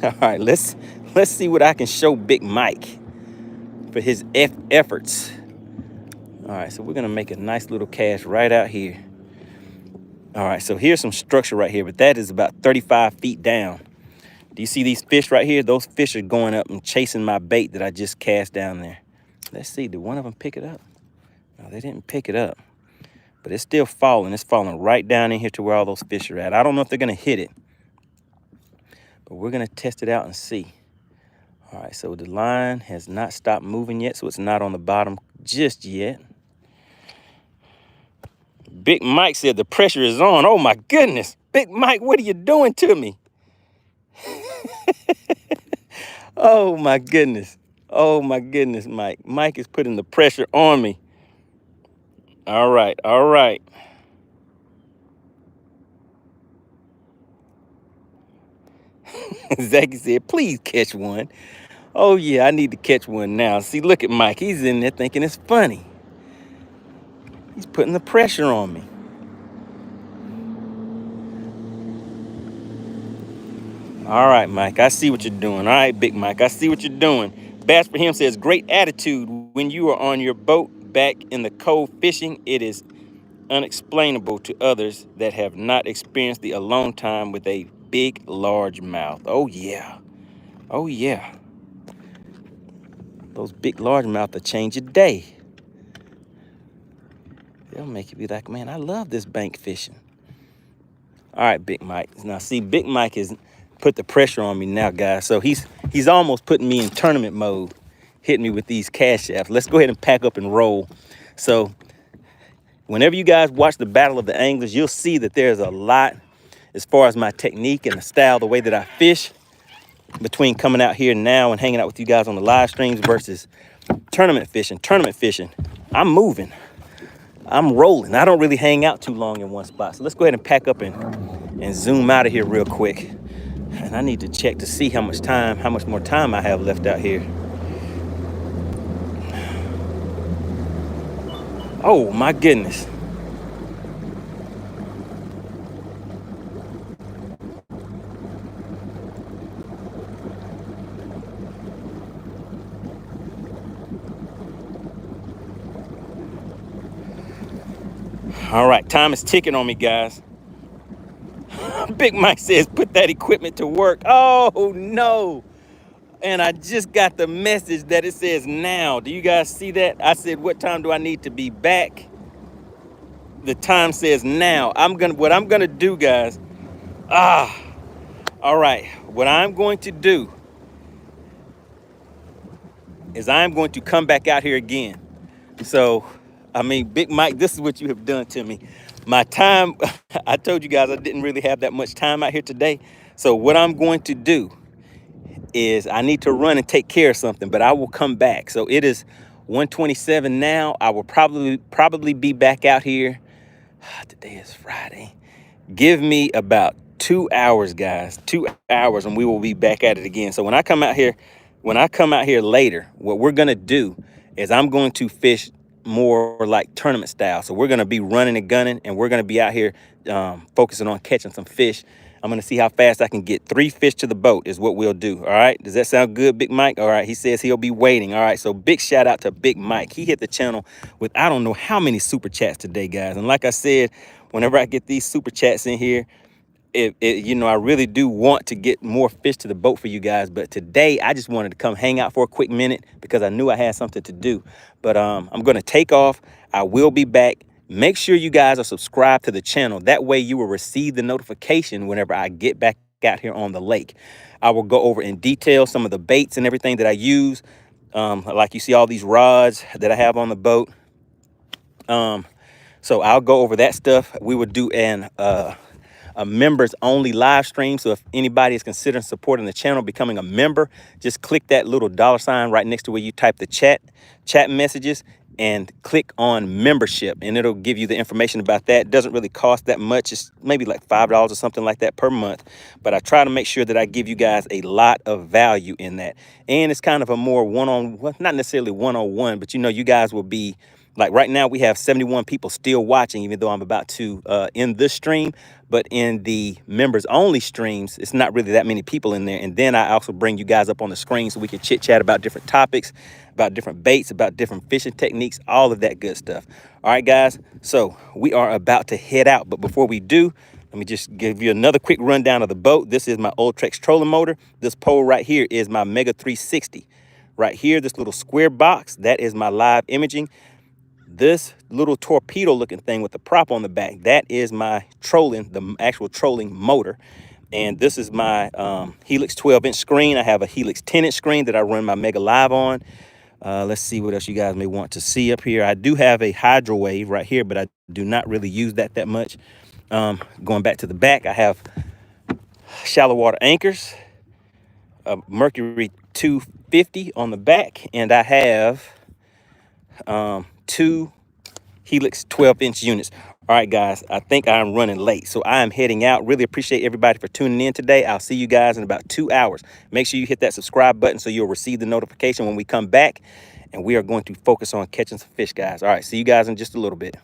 Speaker 1: All right, let's see what I can show Big Mike for his efforts. All right, so we're gonna make a nice little cast right out here. All right, so here's some structure right here, but that is about 35 feet down. Do you see these fish right here? Those fish are going up and chasing my bait that I just cast down there. Let's see, did one of them pick it up? No, they didn't pick it up, but it's still falling. It's falling right down in here to where all those fish are at. I don't know if they're gonna hit it, but we're gonna test it out and see. All right, so the line has not stopped moving yet, so it's not on the bottom just yet. Big Mike said the pressure is on. Oh my goodness. Big Mike, what are you doing to me? Oh my goodness. Oh my goodness, Mike. Mike is putting the pressure on me. All right, all right. Zachy said, please catch one. Oh yeah, I need to catch one now. See, look at Mike. He's in there thinking it's funny. He's putting the pressure on me. All right, Mike, I see what you're doing. All right, Big Mike, I see what you're doing. Bass for him says, great attitude when you are on your boat back in the cold fishing. It is unexplainable to others that have not experienced the alone time with a big, large mouth. Oh, yeah. Oh, yeah. Those big, large mouth will change your day. They'll make you be like, man, I love this bank fishing. All right, Big Mike. Now, see, Big Mike has put the pressure on me now, guys. So he's almost putting me in tournament mode, hitting me with these cast shafts. Let's go ahead and pack up and roll. So whenever you guys watch the Battle of the Anglers, you'll see that there's a lot as far as my technique and the style, the way that I fish, between coming out here now and hanging out with you guys on the live streams versus tournament fishing. Tournament fishing, I'm moving. I'm rolling. I don't really hang out too long in one spot. So let's go ahead and pack up and zoom out of here real quick. And I need to check to see how much more time I have left out here. Oh my goodness. All right, time is ticking on me, guys. Big Mike says, put that equipment to work. Oh, no. And I just got the message that it says now. Do you guys see that? I said, what time do I need to be back? The time says now. What I'm gonna do, guys. All right. What I'm going to do is I'm going to come back out here again. So, I mean, Big Mike, this is what you have done to me. My time, I told you guys I didn't really have that much time out here today. So what I'm going to do is I need to run and take care of something, but I will come back. So it is 1:27 now. I will probably be back out here. Today is Friday. Give me about 2 hours, guys. 2 hours, and we will be back at it again. So when I come out here later, what we're gonna do is I'm going to fish more like tournament style. So we're gonna be running and gunning, and we're gonna be out here focusing on catching some fish. I'm gonna see how fast I can get 3 fish to the boat is what we'll do. All right, does that sound good, Big Mike? All right, he says he'll be waiting. All right, so big shout out to Big Mike. He hit the channel with I don't know how many super chats today, guys. And like I said, whenever I get these super chats in here, you know, I really do want to get more fish to the boat for you guys. But today I just wanted to come hang out for a quick minute because I knew I had something to do. But I'm going to take off. I will be back. Make sure you guys are subscribed to the channel. That way you will receive the notification whenever I get back out here on the lake. I will go over in detail some of the baits and everything that I use. Like you see all these rods that I have on the boat. So I'll go over that stuff. We would do a members only live stream. So if anybody is considering supporting the channel, becoming a member, just click that little $sign right next to where you type the chat messages and click on membership, and it'll give you the information about that. It doesn't really cost that much. It's maybe like $5 or something like that per month, but I try to make sure that I give you guys a lot of value in that. And it's kind of a more one-on-one, not necessarily one-on-one, but you know, you guys will be like, right now we have 71 people still watching, even though I'm about to end this stream. But in the members only streams, it's not really that many people in there. And then I also bring you guys up on the screen so we can chit chat about different topics, about different baits, about different fishing techniques, all of that good stuff. All right, guys. So we are about to head out. But before we do, let me just give you another quick rundown of the boat. This is my Ultrex trolling motor. This pole right here is my Mega 360. Right here, this little square box, that is my live imaging. This little torpedo looking thing with the prop on the back, that is my trolling, the actual trolling motor. And this is my Helix 12-inch screen. I have a Helix 10-inch screen that I run my Mega Live on. Let's see what else you guys may want to see up here. I do have a Hydro Wave right here, but I do not really use that much. Going back to the back, I have shallow water anchors, a Mercury 250 on the back, and I have 2 Helix 12-inch units. All right, guys, I think I'm running late, so I am heading out. Really appreciate everybody for tuning in today. I'll see you guys in about 2 hours. Make sure you hit that subscribe button so you'll receive the notification when we come back, and we are going to focus on catching some fish, guys. All right, see you guys in just a little bit.